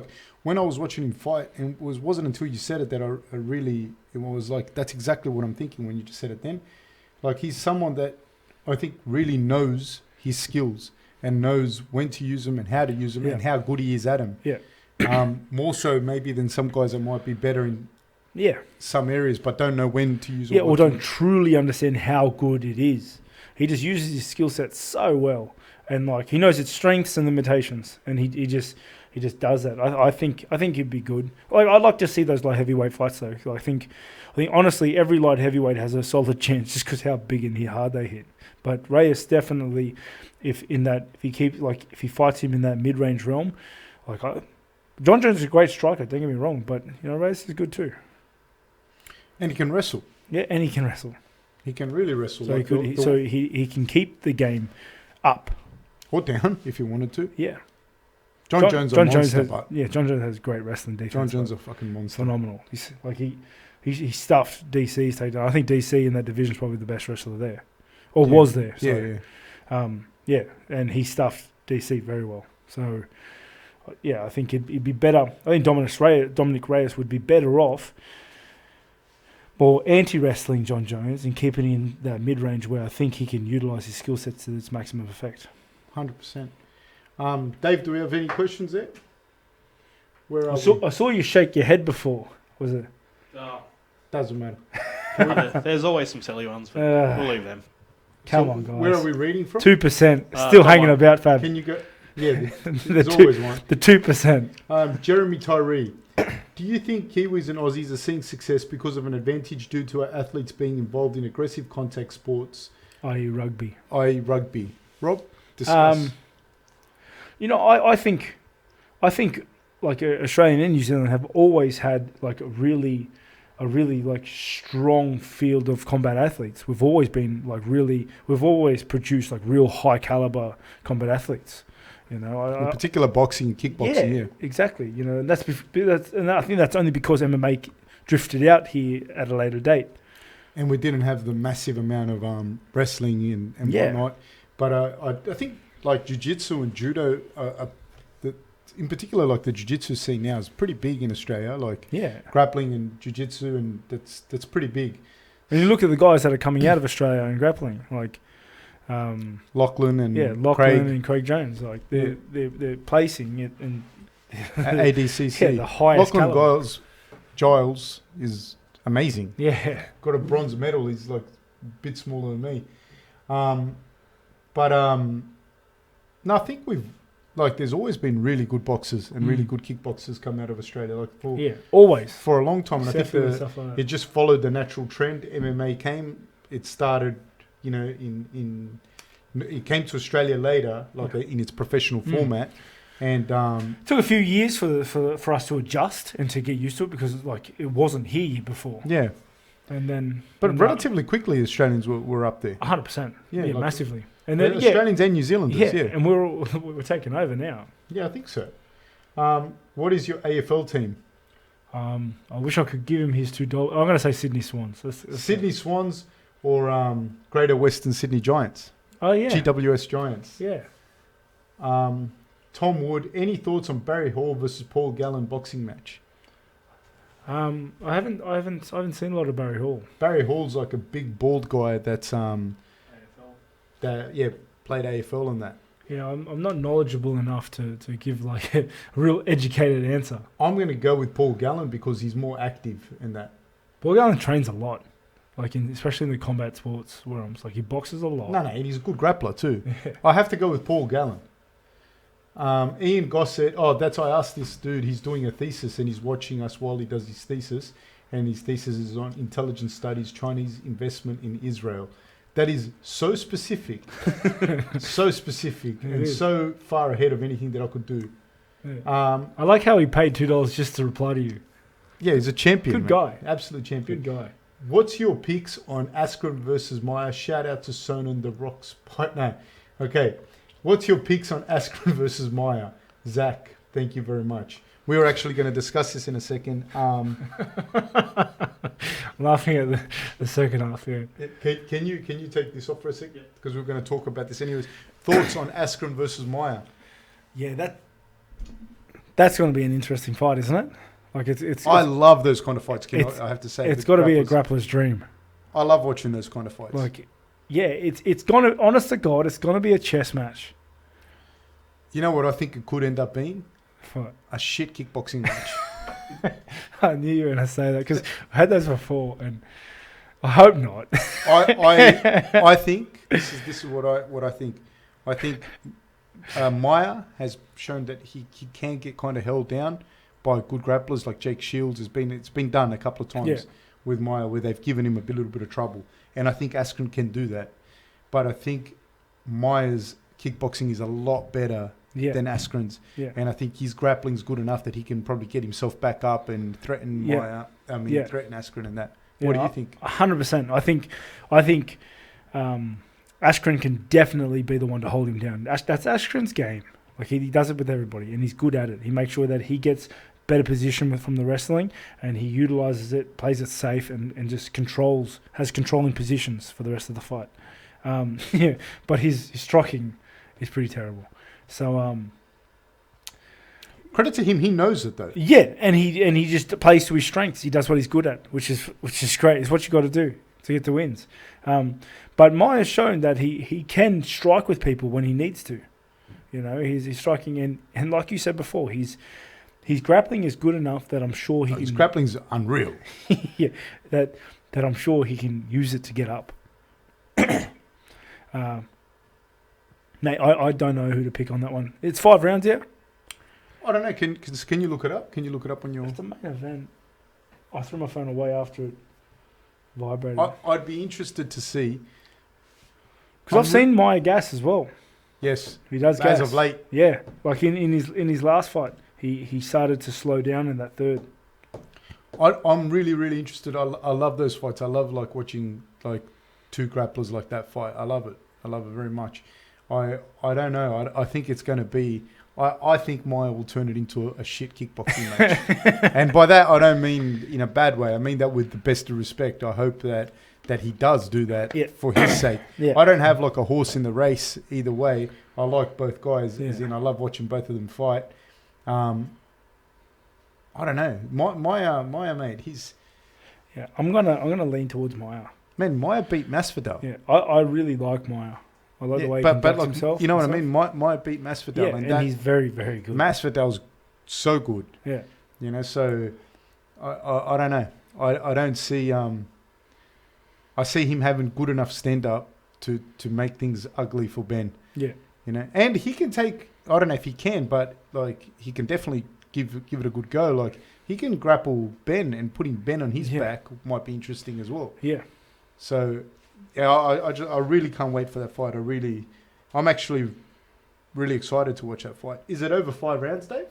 When I was watching him fight, and it wasn't until you said it that I really, it was that's exactly what I'm thinking when you just said it then. He's someone that I think really knows his skills and knows when to use them and how to use them and how good he is at them. Yeah. More so maybe than some guys that might be better in some areas but don't know when to use it. Yeah, or don't truly understand how good it is. He just uses his skill set so well. and like he knows its strengths and limitations, and he just does that. I think he'd be good. Like I'd like to see those light heavyweight fights though. I think honestly every light heavyweight has a solid chance just because how big and how hard they hit. But Reyes definitely, if he fights him in that mid range realm, John Jones is a great striker. Don't get me wrong, but Reyes is good too. And he can wrestle. Yeah, and he can wrestle. He can really wrestle. So he can keep the game up or down if he wanted to. Yeah. John Jones has great wrestling defense. John Jones is a fucking monster. Phenomenal. He stuffed DC's takedown. I think DC in that division is probably the best wrestler there, or was there. So, and he stuffed DC very well. So, I think it'd be better. I think Dominic Reyes would be better off or anti-wrestling John Jones and keeping in that mid-range where I think he can utilise his skill set to its maximum effect. 100%. Dave, do we have any questions there? Where I saw you shake your head before. Was it? Oh. Doesn't matter. There's always some silly ones, but we'll leave them. Come on, guys. Where are we reading from? 2%. Still hanging about, Fab. Can you go? Yeah, there's always one. The 2%. Jeremy Tyree. Do you think Kiwis and Aussies are seeing success because of an advantage due to our athletes being involved in aggressive contact sports, i.e. rugby? Rob, discuss. I think like Australia and New Zealand have always had like a really like strong field of combat athletes. We've always been we've always produced like real high caliber combat athletes. In particular, boxing and kickboxing. Yeah, exactly. And I think that's only because MMA drifted out here at a later date, and we didn't have the massive amount of wrestling and whatnot. But I think like jiu-jitsu and judo, in particular, like the jiu-jitsu scene now is pretty big in Australia. Grappling and jiu-jitsu, and that's pretty big. And you look at the guys that are coming out of Australia and grappling, like. Lachlan and Craig Jones, like they're placing it in ADCC. The highest. Lachlan Giles is amazing. Yeah, got a bronze medal. He's like a bit smaller than me. No, I think there's always been really good boxers and really good kickboxers come out of Australia. Always for a long time. And I think it just followed the natural trend. MMA came. It started. It came to Australia later, in its professional format, and it took a few years for us to adjust and to get used to it because it wasn't here before. Yeah, but relatively quickly, Australians were up there. 100%. Yeah, massively. And then Australians and New Zealanders. Yeah, and we're taking over now. Yeah, I think so. What is your AFL team? I wish I could give him his $2. I'm going to say Sydney Swans. Sydney Swans. Or Greater Western Sydney Giants. Oh, yeah. GWS Giants. Yeah. Tom Wood, any thoughts on Barry Hall versus Paul Gallen boxing match? I haven't seen a lot of Barry Hall. Barry Hall's like a big bald guy that's AFL. Played AFL and that. Yeah, I'm not knowledgeable enough to give like a real educated answer. I'm going to go with Paul Gallen because he's more active in that. Paul Gallen trains a lot. Especially in the combat sports realms, he boxes a lot. No, and he's a good grappler too. Yeah. I have to go with Paul Gallen. Ian Goss said, I asked this dude, he's doing a thesis and he's watching us while he does his thesis, and his thesis is on intelligence studies, Chinese investment in Israel. That is so specific, and so far ahead of anything that I could do. Yeah. I like how he paid $2 just to reply to you. Yeah, he's a champion. Good guy. Absolute champion. Good guy. What's your picks on Askren versus Meyer? Shout out to Sonnen the Rocks. No. Okay. What's your picks on Askren versus Meyer? Zach, thank you very much. We were actually going to discuss this in a second. Laughing at the second half, yeah. Can you take this off for a second? Because we're going to talk about this anyways. Thoughts on Askren versus Meyer? Yeah, that's going to be an interesting fight, isn't it? I love those kind of fights, Kim. I have to say. It's got to be a grappler's dream. I love watching those kind of fights. It's going to, honest to God, it's going to be a chess match. You know what I think it could end up being? What? A shit kickboxing match. I knew you were going to say that because I had those before, and I hope not. I think this is what I think. I think Maya has shown that he can get kind of held down by good grapplers like Jake Shields. It's been done a couple of times with Maya where they've given him a little bit of trouble. And I think Askren can do that. But I think Maya's kickboxing is a lot better than Askren's. Yeah. And I think his grappling's good enough that he can probably get himself back up and threaten Maya. Threaten Askren and that. What do you think? 100%. I think Askren can definitely be the one to hold him down. That's Askren's game. Like he does it with everybody, and he's good at it. He makes sure that he gets better position from the wrestling, and he utilizes it, plays it safe, and just has controlling positions for the rest of the fight. But his striking is pretty terrible. So credit to him, he knows it though. Yeah, and he just plays to his strengths. He does what he's good at, which is great. It's what you got to do to get the wins. But Maya's shown that he can strike with people when he needs to. You know, he's striking, and like you said before, his grappling is good enough that I'm sure he can. His grappling's unreal. Yeah, that I'm sure he can use it to get up. Mate, I don't know who to pick on that one. It's 5 rounds, yeah? I don't know. Can you look it up? Can you look it up on your... It's the main event. I threw my phone away after it vibrated. I'd be interested to see... Because I've seen Maya gas as well. Yes. He does gas. As of late. Yeah. Like in his last fight, he started to slow down in that third. I'm really, really interested. I love those fights. I love watching two grapplers like that fight. I love it. I love it very much. I don't know. I think it's going to be... I think Maya will turn it into a shit kickboxing match. And by that, I don't mean in a bad way. I mean that with the best of respect. I hope that he does do that for his sake. Yeah. I don't have a horse in the race either way. I like both guys. As in, I love watching both of them fight. I don't know. Maya, mate, he's... Yeah, I'm gonna lean towards Maya. Man, Maya beat Masvidal. Yeah, I really like Maya. I like the way he conducts himself. You know what I mean? Maya beat Masvidal. Yeah, and he's very, very good. Masvidal's so good. Yeah. You know, so I don't know. I don't see... I see him having good enough stand-up to make things ugly for Ben. Yeah. You know, and he can take... I don't know if he can, but he can definitely give it a good go. He can grapple Ben, and putting Ben on his back might be interesting as well. Yeah. So... Yeah, I really can't wait for that fight. I'm actually really excited to watch that fight. Is it over 5 rounds, Dave?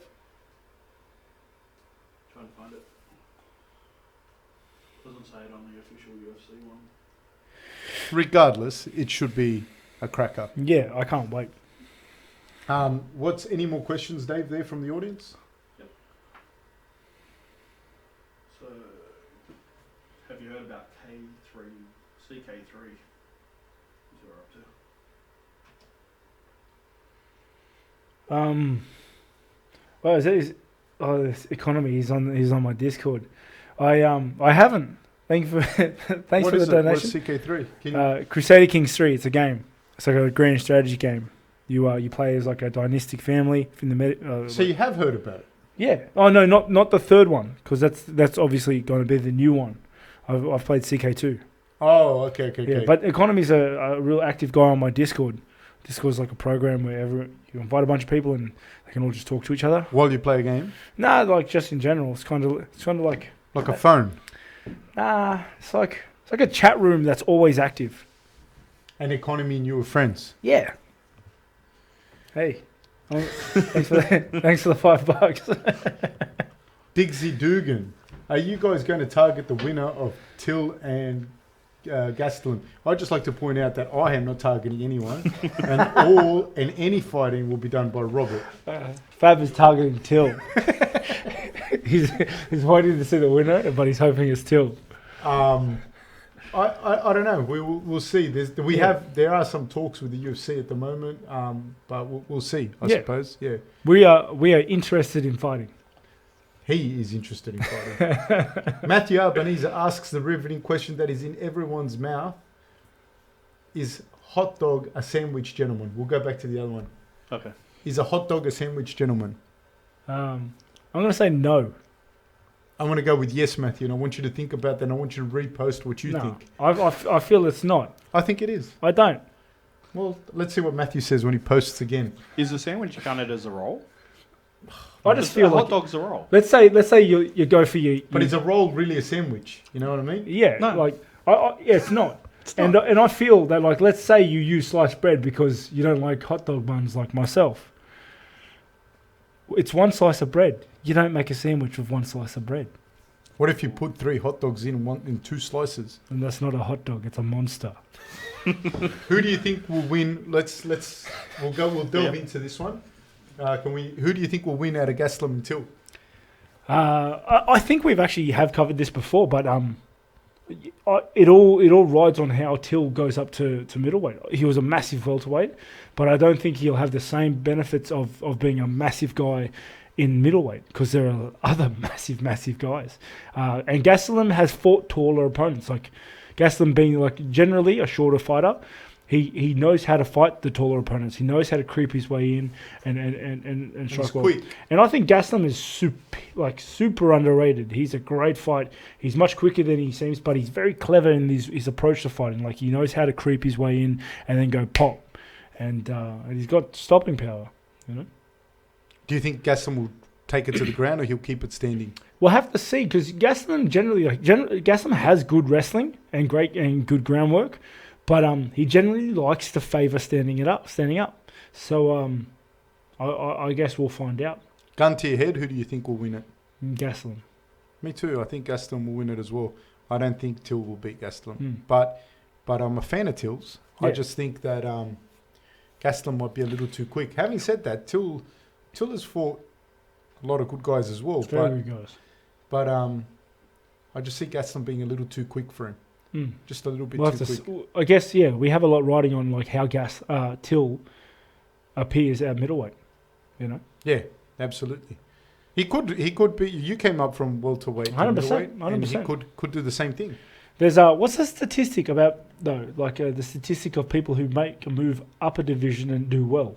Trying to find it. Doesn't say it on the official UFC one. Regardless, it should be a cracker. Yeah, I can't wait. What's any more questions, Dave, there from the audience? Yep. So, have you heard about CK3 is what we're up to. Well, this economy is on my Discord. I haven't. Thanks for the donation. What's CK3? Crusader Kings 3. It's a game. It's like a grand strategy game. You play as a dynastic family in the so you have heard about it? Yeah. Oh no, not the third one, because that's obviously going to be the new one. I've played CK2. Oh, okay. Yeah, but Economy's a real active guy on my Discord. Discord's like a program where you invite a bunch of people and they can all just talk to each other while you play a game. Nah, just in general. It's kind of like a phone. Nah, it's like a chat room that's always active. And Economy and you are friends. Yeah. Hey, thanks for the $5. Diggsy Dugan, are you guys going to target the winner of Till and Gastelum? I'd just like to point out that I am not targeting anyone, and any fighting will be done by Robert. Fab is targeting Till. he's waiting to see the winner, but he's hoping it's Till. I don't know. We'll see. There are some talks with the UFC at the moment, but we'll see. I suppose. Yeah. We are interested in fighting. He is interested in fighting. Matthew Albanese asks the riveting question that is in everyone's mouth: is hot dog a sandwich, gentleman? We'll go back to the other one. Okay. Is a hot dog a sandwich, gentleman? I'm going to say no. I'm going to go with yes, Matthew, and I want you to think about that, and I want you to repost what you think. I feel it's not. I think it is. I don't. Well, let's see what Matthew says when he posts again. Is the sandwich counted as a roll? I just feel a like hot dog's a roll. let's say you go for your. But is a roll really a sandwich? You know what I mean? Yeah, No. like yeah, it's not. It's And not. I feel that like let's say you use sliced bread because you don't like hot dog buns like myself. It's one slice of bread. You don't make a sandwich with one slice of bread, What if you put 3 hot dogs in 2 slices? and that's not a hot dog. It's a monster. Who do you think will win? We'll delve into this one. Who do you think will win out of Gaslam and Till? I think we've actually have covered this before, but it all rides on how Till goes up to middleweight. He was a massive welterweight, but I don't think he'll have the same benefits of being a massive guy in middleweight because there are other massive guys. And Gastelum has fought taller opponents. Like Gastelum being like generally a shorter fighter, he knows how to fight the taller opponents. He knows how to creep his way in and strike well. quick. And I think Gastelum is super underrated. He's a great fight. He's much quicker than he seems, but he's very clever in his approach to fighting. Like he knows how to creep his way in and then go pop. And he's got stopping power, you know. Do you think Gaslam will take it to the ground or he'll keep it standing? We'll have to see because Gastelum Gastelum has good wrestling and good groundwork, but he generally likes to favour standing up. So I guess we'll find out. Gun to your head, who do you think will win it? Gastelum. Me too. I think Gaslam will win it as well. I don't think Till will beat Gaslam, Mm. but I'm a fan of Till's. I Yeah. just think that Gaslam might be a little too quick. Having said that, Till has fought a lot of good guys as well, Very good guys. but I just see Gaslam being a little too quick for him. Mm. Just a little bit We'll too have to quick. I guess we have a lot riding on like how Till appears at middleweight. You know, Yeah, absolutely. He could be. You came up from welterweight to 100%, middleweight, and he 100%. could do the same thing. there's what's the statistic about though? Like the statistic of people who make a move up a division and do well.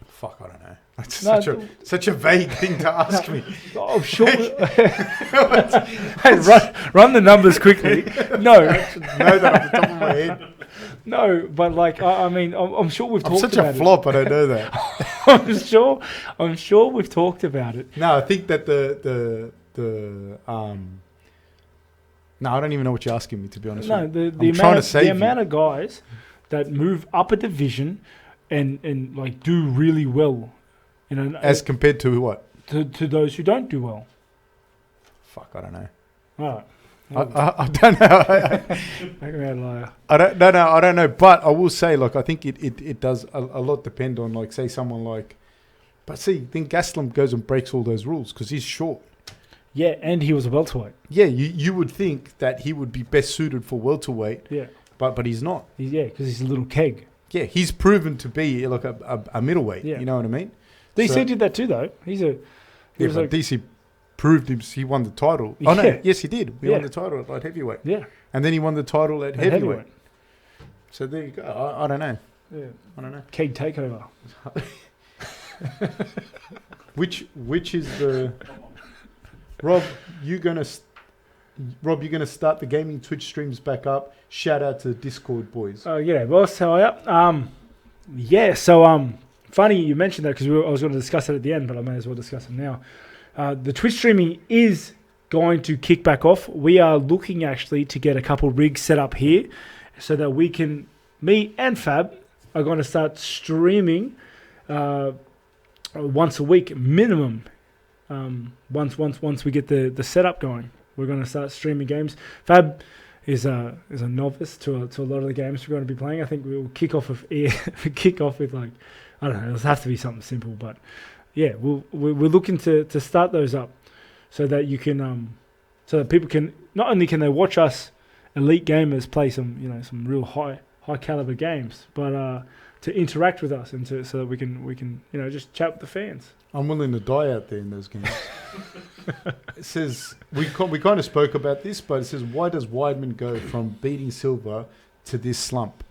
Fuck, I don't know. That's No, such a vague thing to ask me. I'm sure. Hey, run the numbers quickly. No, Know that off the top of my head. no, but like I mean, I'm sure we've I'm talked such about a flop. I don't know that. it. I'm sure we've talked about it. No, I think that no, I don't even know what you're asking me, to be honest. No, with you. the I'm trying to amount save you. amount of guys that move up a division and like do really well, you know, As compared to what? to those who don't do well. Fuck, I don't know. All right. I don't know. Make me a liar. I don't know. But I will say, like, I think it does a lot depend on, like, say someone like. But see, then Gaslam goes and breaks all those rules because he's short. Yeah, and he was a welterweight. Yeah, you would think that he would be best suited for welterweight, Yeah, but he's not. because he's a little keg. Yeah, he's proven to be like a middleweight. Yeah. You know what I mean? DC So- did that too, though. He Yeah, was but like, DC proved he won the title. Oh no, Yeah. yes he did. He won Yeah. the title at light heavyweight, yeah, and then he won the title at and heavyweight. So there you go. I don't know. Yeah, I don't know. keg takeover. Which is the Rob? You're gonna start the gaming Twitch streams back up. Shout out to the Discord boys. Oh yeah, boss, how are you? Yeah, so funny you mentioned that because I was going to discuss it at the end, but I may as well discuss it now. The Twitch streaming is going to kick back off. We are looking actually to get a couple rigs set up here so that we can, me and Fab are going to start streaming once a week minimum. Once we get the setup going, we're going to start streaming games. Fab is a novice to a lot of the games we're going to be playing. I think we'll kick off with like, I don't know, it'll have to be something simple, but yeah, we're looking to start those up so that you can so that people can not only can they watch us elite gamers play some real high caliber games, but to interact with us and so that we can just chat with the fans. I'm willing to die out there in those games. It says we kind of spoke about this, but it says, why does Weidman go from beating Silva to this slump?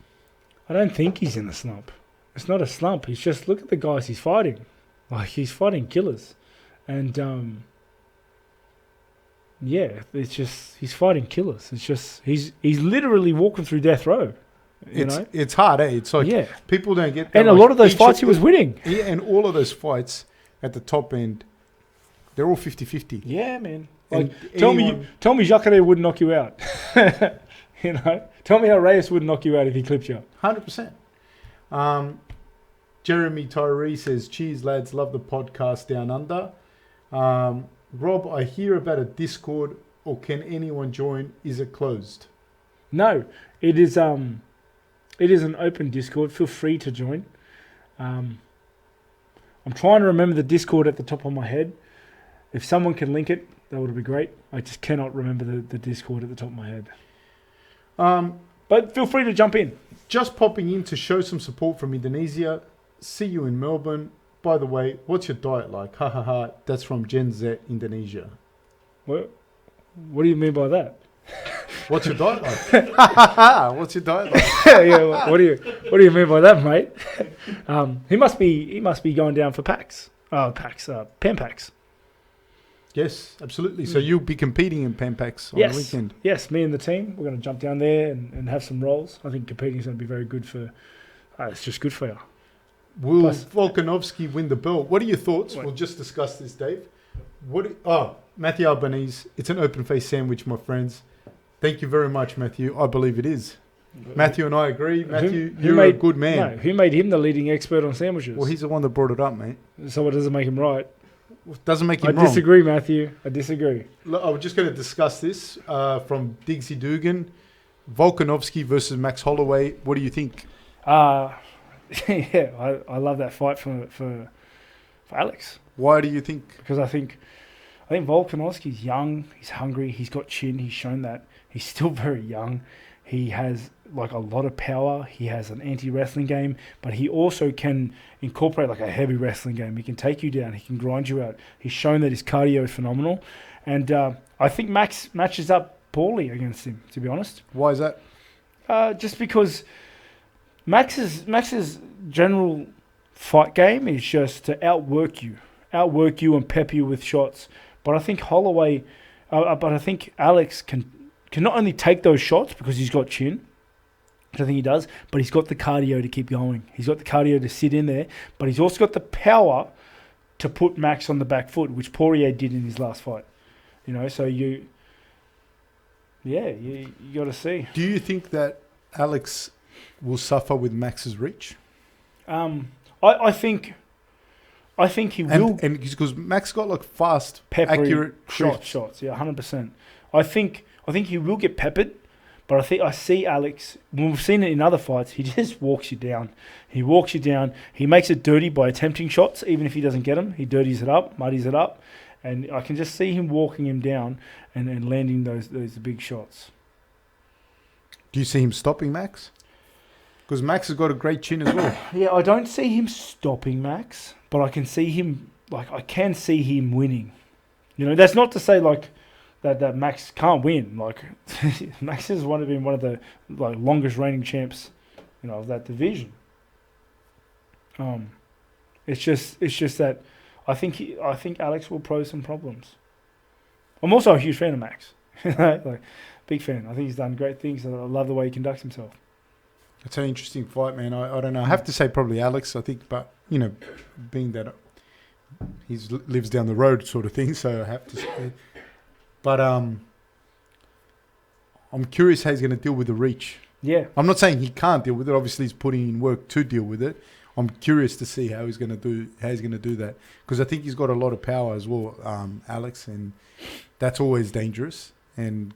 I don't think he's in a slump. It's not a slump. He's just look at the guys he's fighting. Like he's fighting killers, and it's just he's fighting killers. It's just he's literally walking through death row. It's hard, eh? It's like people don't get that. And a lot of those fights he was winning. Yeah, and all of those fights at the top end, they're all 50-50. Yeah, man. Like, tell me Jacare wouldn't knock you out. Tell me how Reyes would knock you out if he clipped you. 100%. Jeremy Tyree says, cheers, lads. Love the podcast down under. Rob, I hear about a Discord, or can anyone join? Is it closed? No, it is an open Discord. Feel free to join. I'm trying to remember the Discord at the top of my head. If someone can link it, that would be great. I just cannot remember the Discord at the top of my head. But feel free to jump in. Just popping in to show some support from Indonesia. See you in Melbourne. By the way, what's your diet like? Ha ha ha. That's from Gen Z Indonesia. What do you mean by that? What's your diet like? Ha ha ha. What's your diet like? Yeah. What do you mean by that, mate? He must be going down for packs. Pen packs. Yes, absolutely. So you'll be competing in pen packs on the weekend. Yes, me and the team. We're going to jump down there and have some rolls. I think competing is going to be very good for. It's just good for you. Will Volkanovski win the belt? What are your thoughts? We'll just discuss this, Dave. Matthew Albanese. It's an open face sandwich, my friends. Thank you very much, Matthew. I believe it is. Matthew and I agree. Matthew, you're a good man. No, who made him the leading expert on sandwiches? Well, he's the one that brought it up, mate. So what doesn't make him right? Doesn't make him wrong. I disagree, Matthew. I disagree. Look, I was just going to discuss this from Diggsy Dugan. Volkanovski versus Max Holloway. What do you think? Yeah, I love that fight for Alex. Why do you think? Because I think Volkanovski's young. He's hungry. He's got chin. He's shown that. He's still very young. He has like a lot of power. He has an anti-wrestling game, but he also can incorporate like a heavy wrestling game. He can take you down. He can grind you out. He's shown that his cardio is phenomenal, and I think Max matches up poorly against him. To be honest, why is that? Just because Max's general fight game is just to outwork you and pep you with shots. But I think Alex can not only take those shots because he's got chin, which I think he does, but he's got the cardio to keep going. He's got the cardio to sit in there, but he's also got the power to put Max on the back foot, which Poirier did in his last fight. So you got to see. Do you think that Alex will suffer with Max's reach? I think he will. And because Max got like fast, peppery, accurate shots. Yeah, 100%. I think he will get peppered, but I see Alex. When we've seen it in other fights, he just walks you down. He walks you down. He makes it dirty by attempting shots, even if he doesn't get them. He dirties it up, muddies it up, and I can just see him walking him down and landing those big shots. Do you see him stopping Max? Because Max has got a great chin as well. Yeah, I don't see him stopping Max, but I can see him winning. That's not to say like that Max can't win. Like Max has been one of the longest reigning champs, of that division. It's just that I think Alex will pose some problems. I'm also a huge fan of Max. Big fan. I think he's done great things. I love the way he conducts himself. It's an interesting fight, man. I don't know. I have to say probably Alex, I think, but, being that he lives down the road sort of thing, so I have to say. But I'm curious how he's going to deal with the reach. Yeah. I'm not saying he can't deal with it. Obviously, he's putting in work to deal with it. I'm curious to see how he's going to do that. Because I think he's got a lot of power as well, Alex, and that's always dangerous. And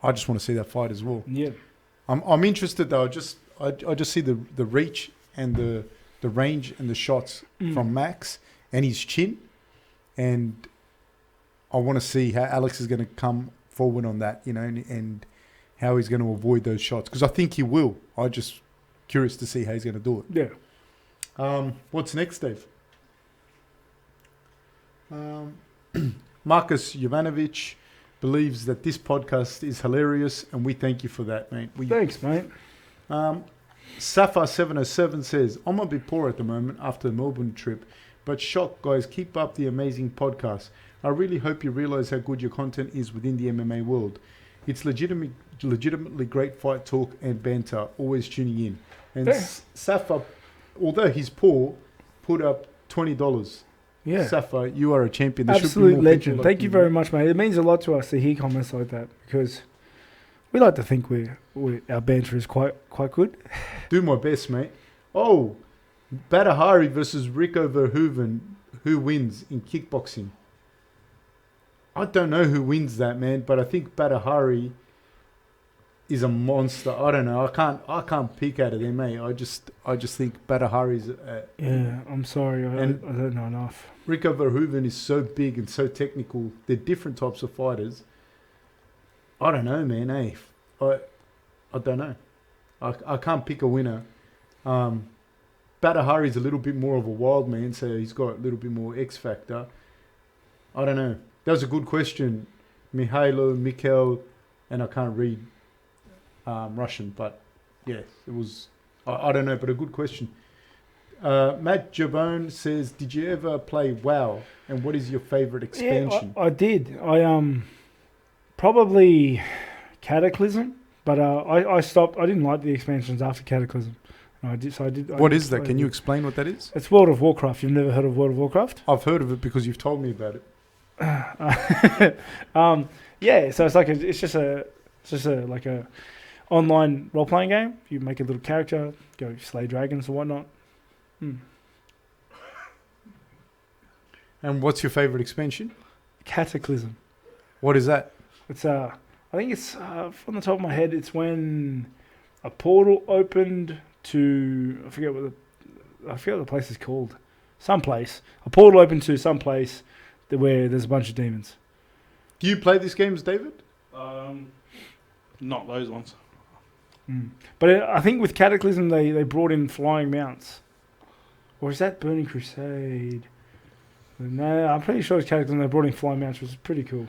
I just want to see that fight as well. Yeah. I'm interested though. I just see the reach and the range and the shots from Max and his chin, and I want to see how Alex is going to come forward on that, and how he's going to avoid those shots, because I think he will. I'm just curious to see how he's going to do it. Yeah. What's next, Dave? Marcus Jovanovic believes that this podcast is hilarious, and we thank you for that, mate. Thanks, mate. Safar707 says, I'm a bit poor at the moment after the Melbourne trip, but shock, guys, keep up the amazing podcast. I really hope you realise how good your content is within the MMA world. It's legitimately great fight talk and banter. Always tuning in. And Yeah. Safa, although he's poor, put up $20. Yeah. Safa, you are a champion. There should be Absolute more legend. people like Thank you very much, mate. It means a lot to us to hear comments like that because we like to think our banter is quite good. Do my best, mate. Oh, Badahari versus Rico Verhoeven. Who wins in kickboxing? I don't know who wins that, man, but I think Badahari is a monster. I don't know. I can't pick out of them, mate. I just think Badahari's. Yeah, I'm sorry. I don't know enough. Rico Verhoeven is so big and so technical. They're different types of fighters. I don't know, man. Hey, I don't know. I can't pick a winner. Badahari's a little bit more of a wild man, so he's got a little bit more X factor. I don't know. That was a good question, Mikhail, and I can't read Russian, but yeah, it was. I don't know, but a good question. Matt Jabone says, "Did you ever play WoW? And what is your favorite expansion?" Yeah, I did. I probably Cataclysm, but I stopped. I didn't like the expansions after Cataclysm. No, I did. So I did. What is that? Can you explain what that is? It's World of Warcraft. You've never heard of World of Warcraft? I've heard of it because you've told me about it. Yeah, so it's just a online role playing game. You make a little character, go slay dragons and whatnot. And what's your favorite expansion? Cataclysm. What is that? It's I think it's from the top of my head. It's when a portal opened to I forget what the place is called. Some place. A portal opened to some place where there's a bunch of demons. Do you play these games, David? Not those ones. But I think with Cataclysm they brought in flying mounts. Or is that Burning Crusade? No, I'm pretty sure it's Cataclysm. They brought in flying mounts, which is pretty cool.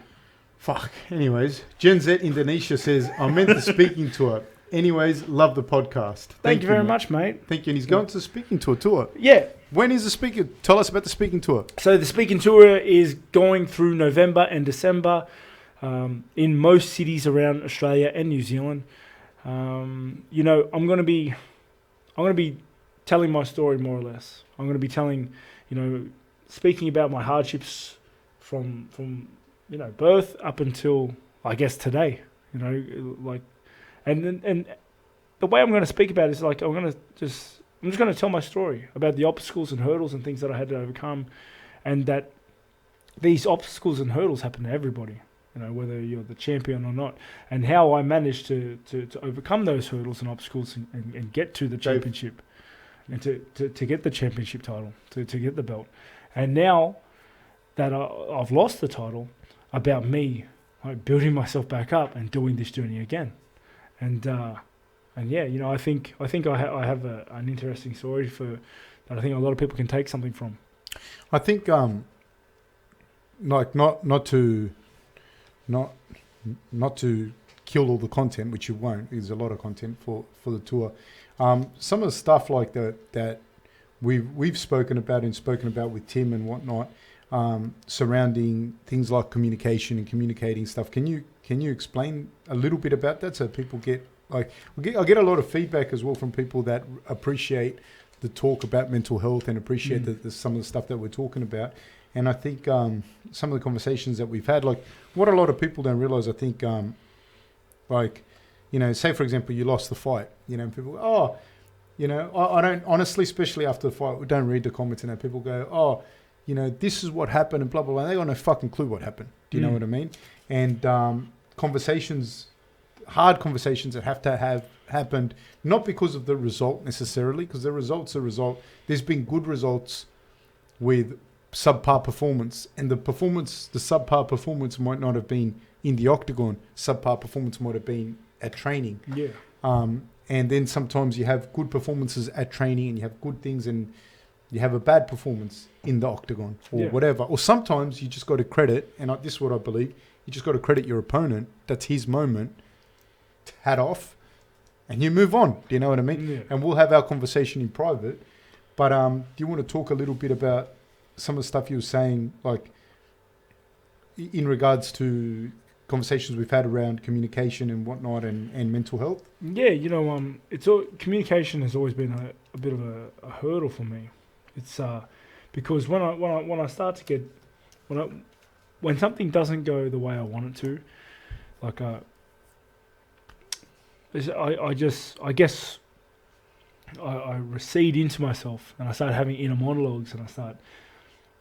Fuck. Anyways, Gen Z Indonesia says, I'm meant to speaking tour. Anyways, love the podcast. Thank you very much, mate. Thank you. And he's going to the speaking tour. Yeah. When is the speaking? Tell us about the speaking tour. So the speaking tour is going through November and December in most cities around Australia and New Zealand. I'm going to be telling my story more or less. I'm going to be telling, speaking about my hardships from birth up until I guess today. And the way I'm going to speak about it is I'm just going to tell my story about the obstacles and hurdles and things that I had to overcome, and that these obstacles and hurdles happen to everybody, whether you're the champion or not, and how I managed to overcome those hurdles and obstacles and get to the championship, and to get the championship title, to get the belt. And now that I've lost the title, about me building myself back up and doing this journey again. And yeah, I think I have an interesting story that I think a lot of people can take something from. I think not to kill all the content, which you won't. There's a lot of content for the tour. Some of the stuff like that we've spoken about with Tim and whatnot, surrounding things like communication and communicating stuff. Can you explain a little bit about that so people get I get a lot of feedback as well from people that appreciate the talk about mental health and appreciate some of the stuff that we're talking about. And I think some of the conversations that we've had, what a lot of people don't realize, I think, say for example, you lost the fight, people go, I don't, honestly, especially after the fight, we don't read the comments and people go, this is what happened and blah, blah, blah. They got no fucking clue what happened. Do you know what I mean? And hard conversations that have to have happened, not because of the result necessarily, because the result's a result. There's been good results with subpar performance, and the subpar performance might not have been in the octagon. Subpar performance might have been at training. Yeah. And then sometimes you have good performances at training and you have good things, and you have a bad performance in the octagon or whatever. Or sometimes you just got to credit, and this is what I believe, you just got to credit your opponent. That's his moment. Hat off, and you move on. Do you know what I mean? Yeah. And we'll have our conversation in private. But do you want to talk a little bit about some of the stuff you were saying, in regards to conversations we've had around communication and whatnot and mental health? Yeah, communication has always been a bit of a hurdle for me. It's because when I start to get when something doesn't go the way I want it to, like I guess I recede into myself and I start having inner monologues, and I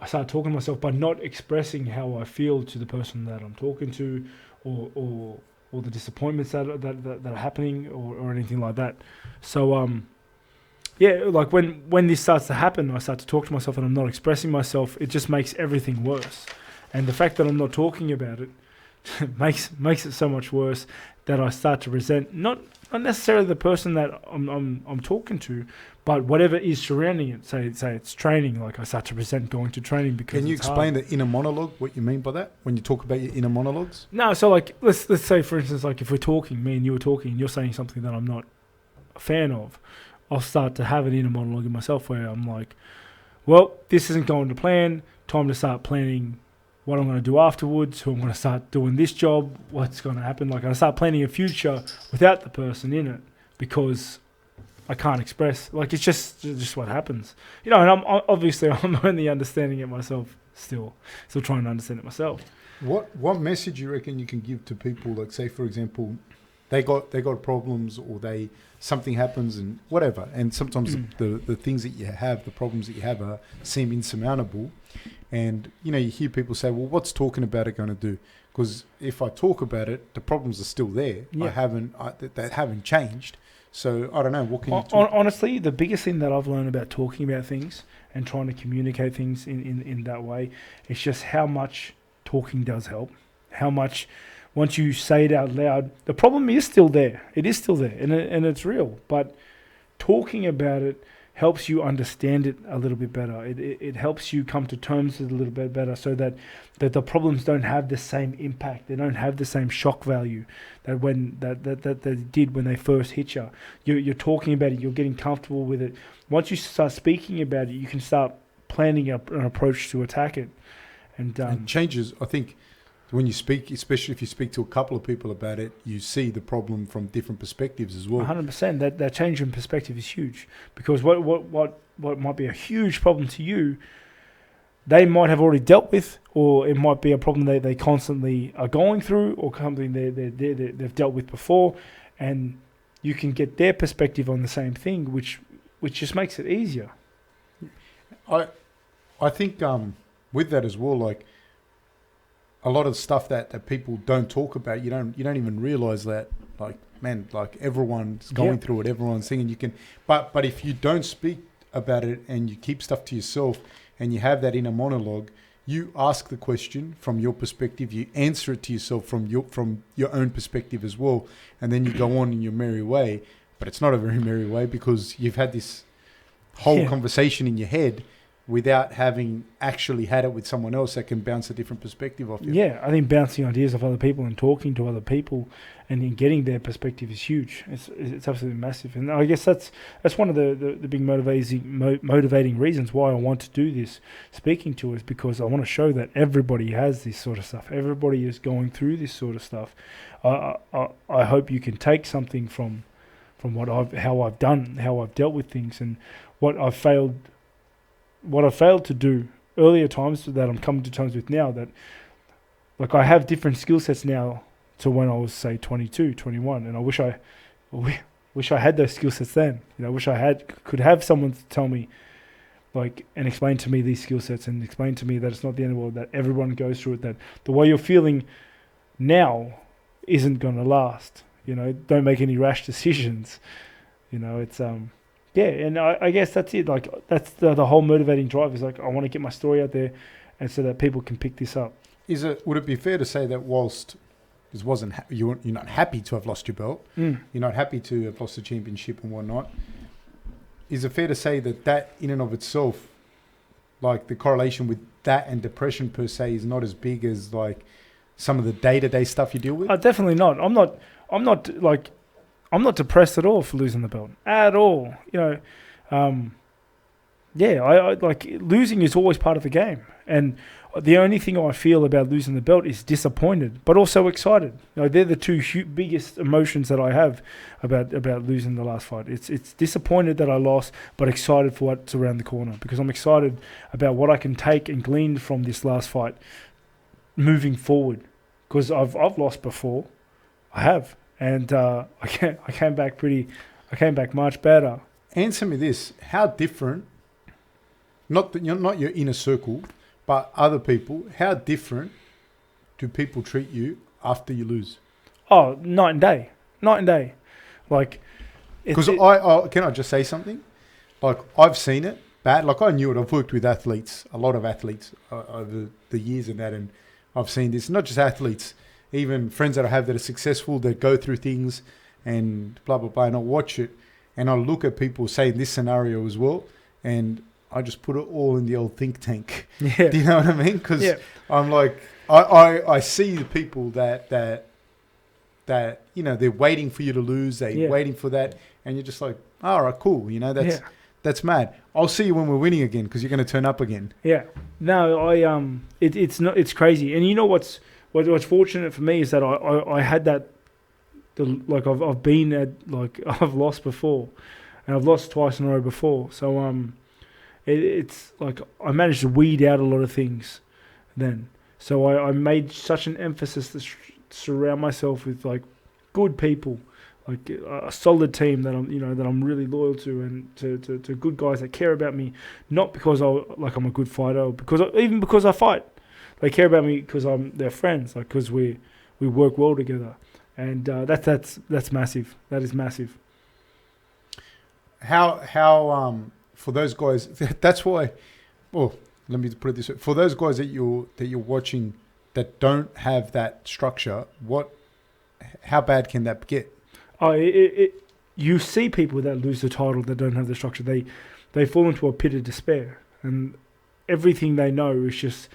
start talking to myself, but not expressing how I feel to the person that I'm talking to, or the disappointments that are happening, or anything like that. So like when this starts to happen, I start to talk to myself and I'm not expressing myself. It just makes everything worse, and the fact that I'm not talking about it makes it so much worse that I start to resent not necessarily the person that I'm talking to, but whatever is surrounding it. Say it's training. Like I start to resent going to training because. Can you explain hard. The inner monologue? What you mean by that when you talk about your inner monologues? No, so like let's say for instance, like if we're talking, me and you were talking, and you're saying something that I'm not a fan of, I'll start to have an inner monologue in myself where I'm like, well, this isn't going to plan. Time to start planning what I'm going to do afterwards, who I'm going to start doing this job, what's going to happen. Like I start planning a future without the person in it because I can't express. Like it's just what happens, and I'm only understanding it myself still trying to understand it myself. What message you reckon you can give to people? Like say for example, they got problems, or something happens and whatever, and sometimes the things that you have, the problems that you have seem insurmountable. And, you hear people say, well, what's talking about it going to do? Because if I talk about it, the problems are still there. Yeah. They haven't changed. So, I don't know. What can you talk? Honestly, the biggest thing that I've learned about talking about things and trying to communicate things in that way is just how much talking does help. How much, once you say it out loud, the problem is still there. It is still there, and it's real. But talking about it helps you understand it a little bit better. It helps you come to terms with it a little bit better, so that the problems don't have the same impact. They don't have the same shock value that they did when they first hit you. You're talking about it. You're getting comfortable with it. Once you start speaking about it, you can start planning an approach to attack it. And changes, I think, when you speak, especially if you speak to a couple of people about it, you see the problem from different perspectives as well. 100%. That change in perspective is huge, because what might be a huge problem to you, they might have already dealt with, or it might be a problem they constantly are going through, or something they've dealt with before, and you can get their perspective on the same thing, which just makes it easier. I think with that as well, like, a lot of stuff that people don't talk about, you don't even realize that, like, man, like everyone's going through it, everyone's singing. But if you don't speak about it and you keep stuff to yourself and you have that inner monologue, you ask the question from your perspective, you answer it to yourself from your own perspective as well, and then you go on in your merry way. But it's not a very merry way, because you've had this whole conversation in your head without having actually had it with someone else that can bounce a different perspective off you. Yeah, I think bouncing ideas off other people and talking to other people and then getting their perspective is huge. It's absolutely massive. And I guess that's one of the big motivating reasons why I want to do this speaking to us, because I want to show that everybody has this sort of stuff. Everybody is going through this sort of stuff. I hope you can take something from how I've dealt with things, and what I've failed to do earlier times that I'm coming to terms with now, that like I have different skill sets now to when I was, say, 22, 21, and I wish I had those skill sets then. I wish I could have someone tell me, like, and explain to me these skill sets, and explain to me that it's not the end of the world, that everyone goes through it, that the way you're feeling now isn't going to last. Don't make any rash decisions. It's yeah, and I guess that's it. Like, that's the whole motivating drive, is like, I want to get my story out there, and so that people can pick this up. Would it be fair to say that whilst this wasn't you're not happy to have lost your belt, you're not happy to have lost the championship and whatnot, is it fair to say that in and of itself, like, the correlation with that and depression per se is not as big as, like, some of the day-to-day stuff you deal with? Definitely not. I'm not depressed at all for losing the belt at all. I like, losing is always part of the game, and The only thing I feel about losing the belt is disappointed, but also excited. They're the two biggest emotions that I have about losing the last fight. It's disappointed that I lost, but excited for what's around the corner, because I'm excited about what I can take and glean from this last fight moving forward. Because I've lost before, I have, and I came back much better. Answer me this: how different? Not your inner circle, but other people. How different do people treat you after you lose? Oh, night and day. Like, because I can I just say something? Like, I've seen it bad. Like, I knew it. I've worked with athletes, a lot of athletes over the years and that, and I've seen this. Not just athletes, even friends that I have that are successful, that go through things and blah blah blah. And I watch it, and I look at people saying this scenario as well, and I just put it all in the old think tank. Yeah. Do you know what I mean? Because I'm like, I see the people that they're waiting for you to lose. They're waiting for that, and you're just like, all right, cool. That's mad. I'll see you when we're winning again, because you're going to turn up again. Yeah. No, it's crazy. And you know what's fortunate for me is that I had that. I've been at, I've lost before, and I've lost twice in a row before. So it's like I managed to weed out a lot of things then. So I made such an emphasis to surround myself with good people, a solid team that I'm really loyal to, and to good guys that care about me, not because I'm a good fighter, because I fight. They care about me because I'm their friends, because we work well together, and that's massive. That is massive. How for those guys, that's why. Well, let me put it this way: for those guys that you're watching that don't have that structure, how bad can that get? You see people that lose the title that don't have the structure. They fall into a pit of despair, and everything they know is just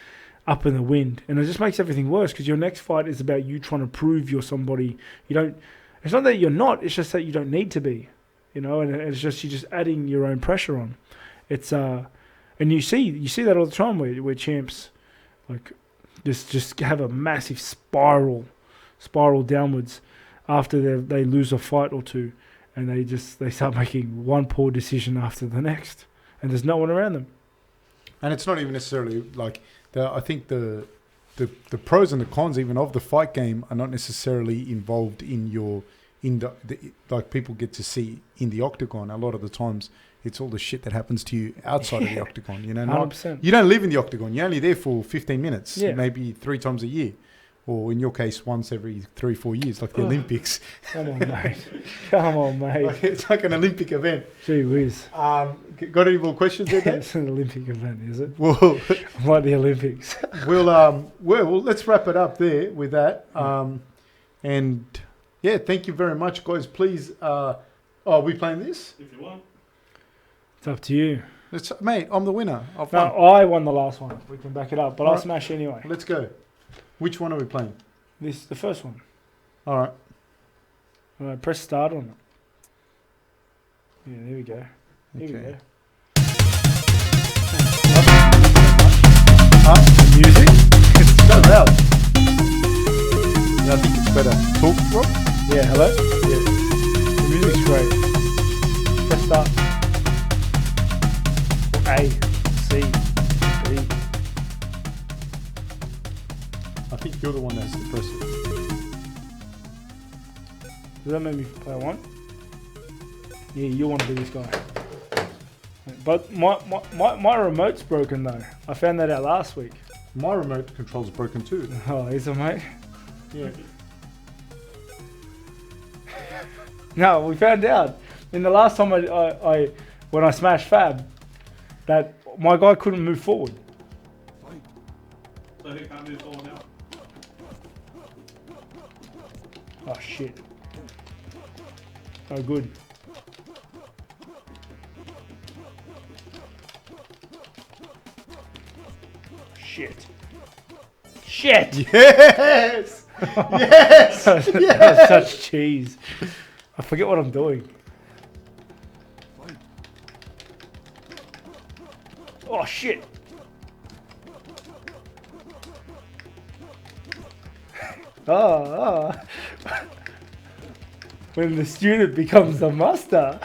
up in the wind, and it just makes everything worse, because your next fight is about you trying to prove you're somebody you don't. It's not that you're not. It's just that you don't need to be. And it's just you're just adding your own pressure on. It's and you see that all the time where champs just have a massive spiral downwards after they lose a fight or two, and they start making one poor decision after the next, and there's no one around them. And it's not even necessarily I think the pros and the cons even of the fight game are not necessarily involved in the people get to see in the octagon. A lot of the times it's all the shit that happens to you outside of the octagon. 100%. You don't live in the octagon. You're only there for 15 minutes, maybe 3 times a year, or in your case, once every 3-4 years, like the Olympics. Come on, mate. It's like an Olympic event. Gee whiz. Got any more questions there, Dave? It's an Olympic event, is it? Well, like the Olympics. Well, let's wrap it up there with that. And yeah, thank you very much, guys. Please, are we playing this? If you want. It's up to you. Mate, I'm the winner. I won the last one. We can back it up, but I'll smash anyway. Let's go. Which one are we playing? The first one. All right. All right, press start on it. Yeah, there we go. Here we go. Music? It's so loud. Yeah, I think it's better. Talk, Rob? Yeah, hello? Yeah. The music's great. Press start. A, C, B. I think you're the one that has to press it. Does that make me play one? Yeah, you want to be this guy. But my remote's broken though. I found that out last week. My remote control's broken too. Oh, is it, mate? Yeah. No, we found out in the last time I when I smashed Fab that my guy couldn't move forward. So he can't move forward now? Oh shit. Oh good. Shit. Yes! Yes! That's such cheese. I forget what I'm doing. Oh shit. Oh. When the student becomes the master.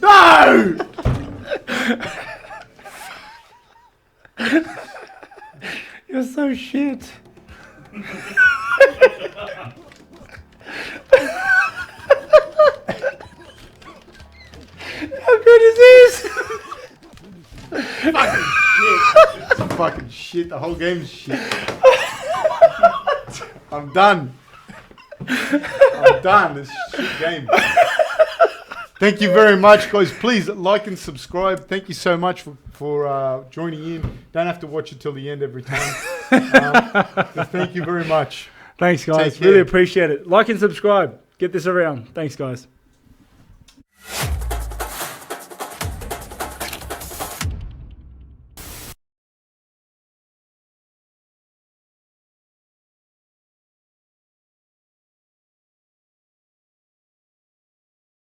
No! You're so shit. How good is this? Fucking shit. It's fucking shit. The whole game's shit. I'm done. I'm done. This shit game. Thank you very much, guys. Please like and subscribe. Thank you so much for joining in. Don't have to watch it till the end every time. But thank you very much. Thanks, guys. Take care. Really appreciate it. Like and subscribe. Get this around. Thanks, guys.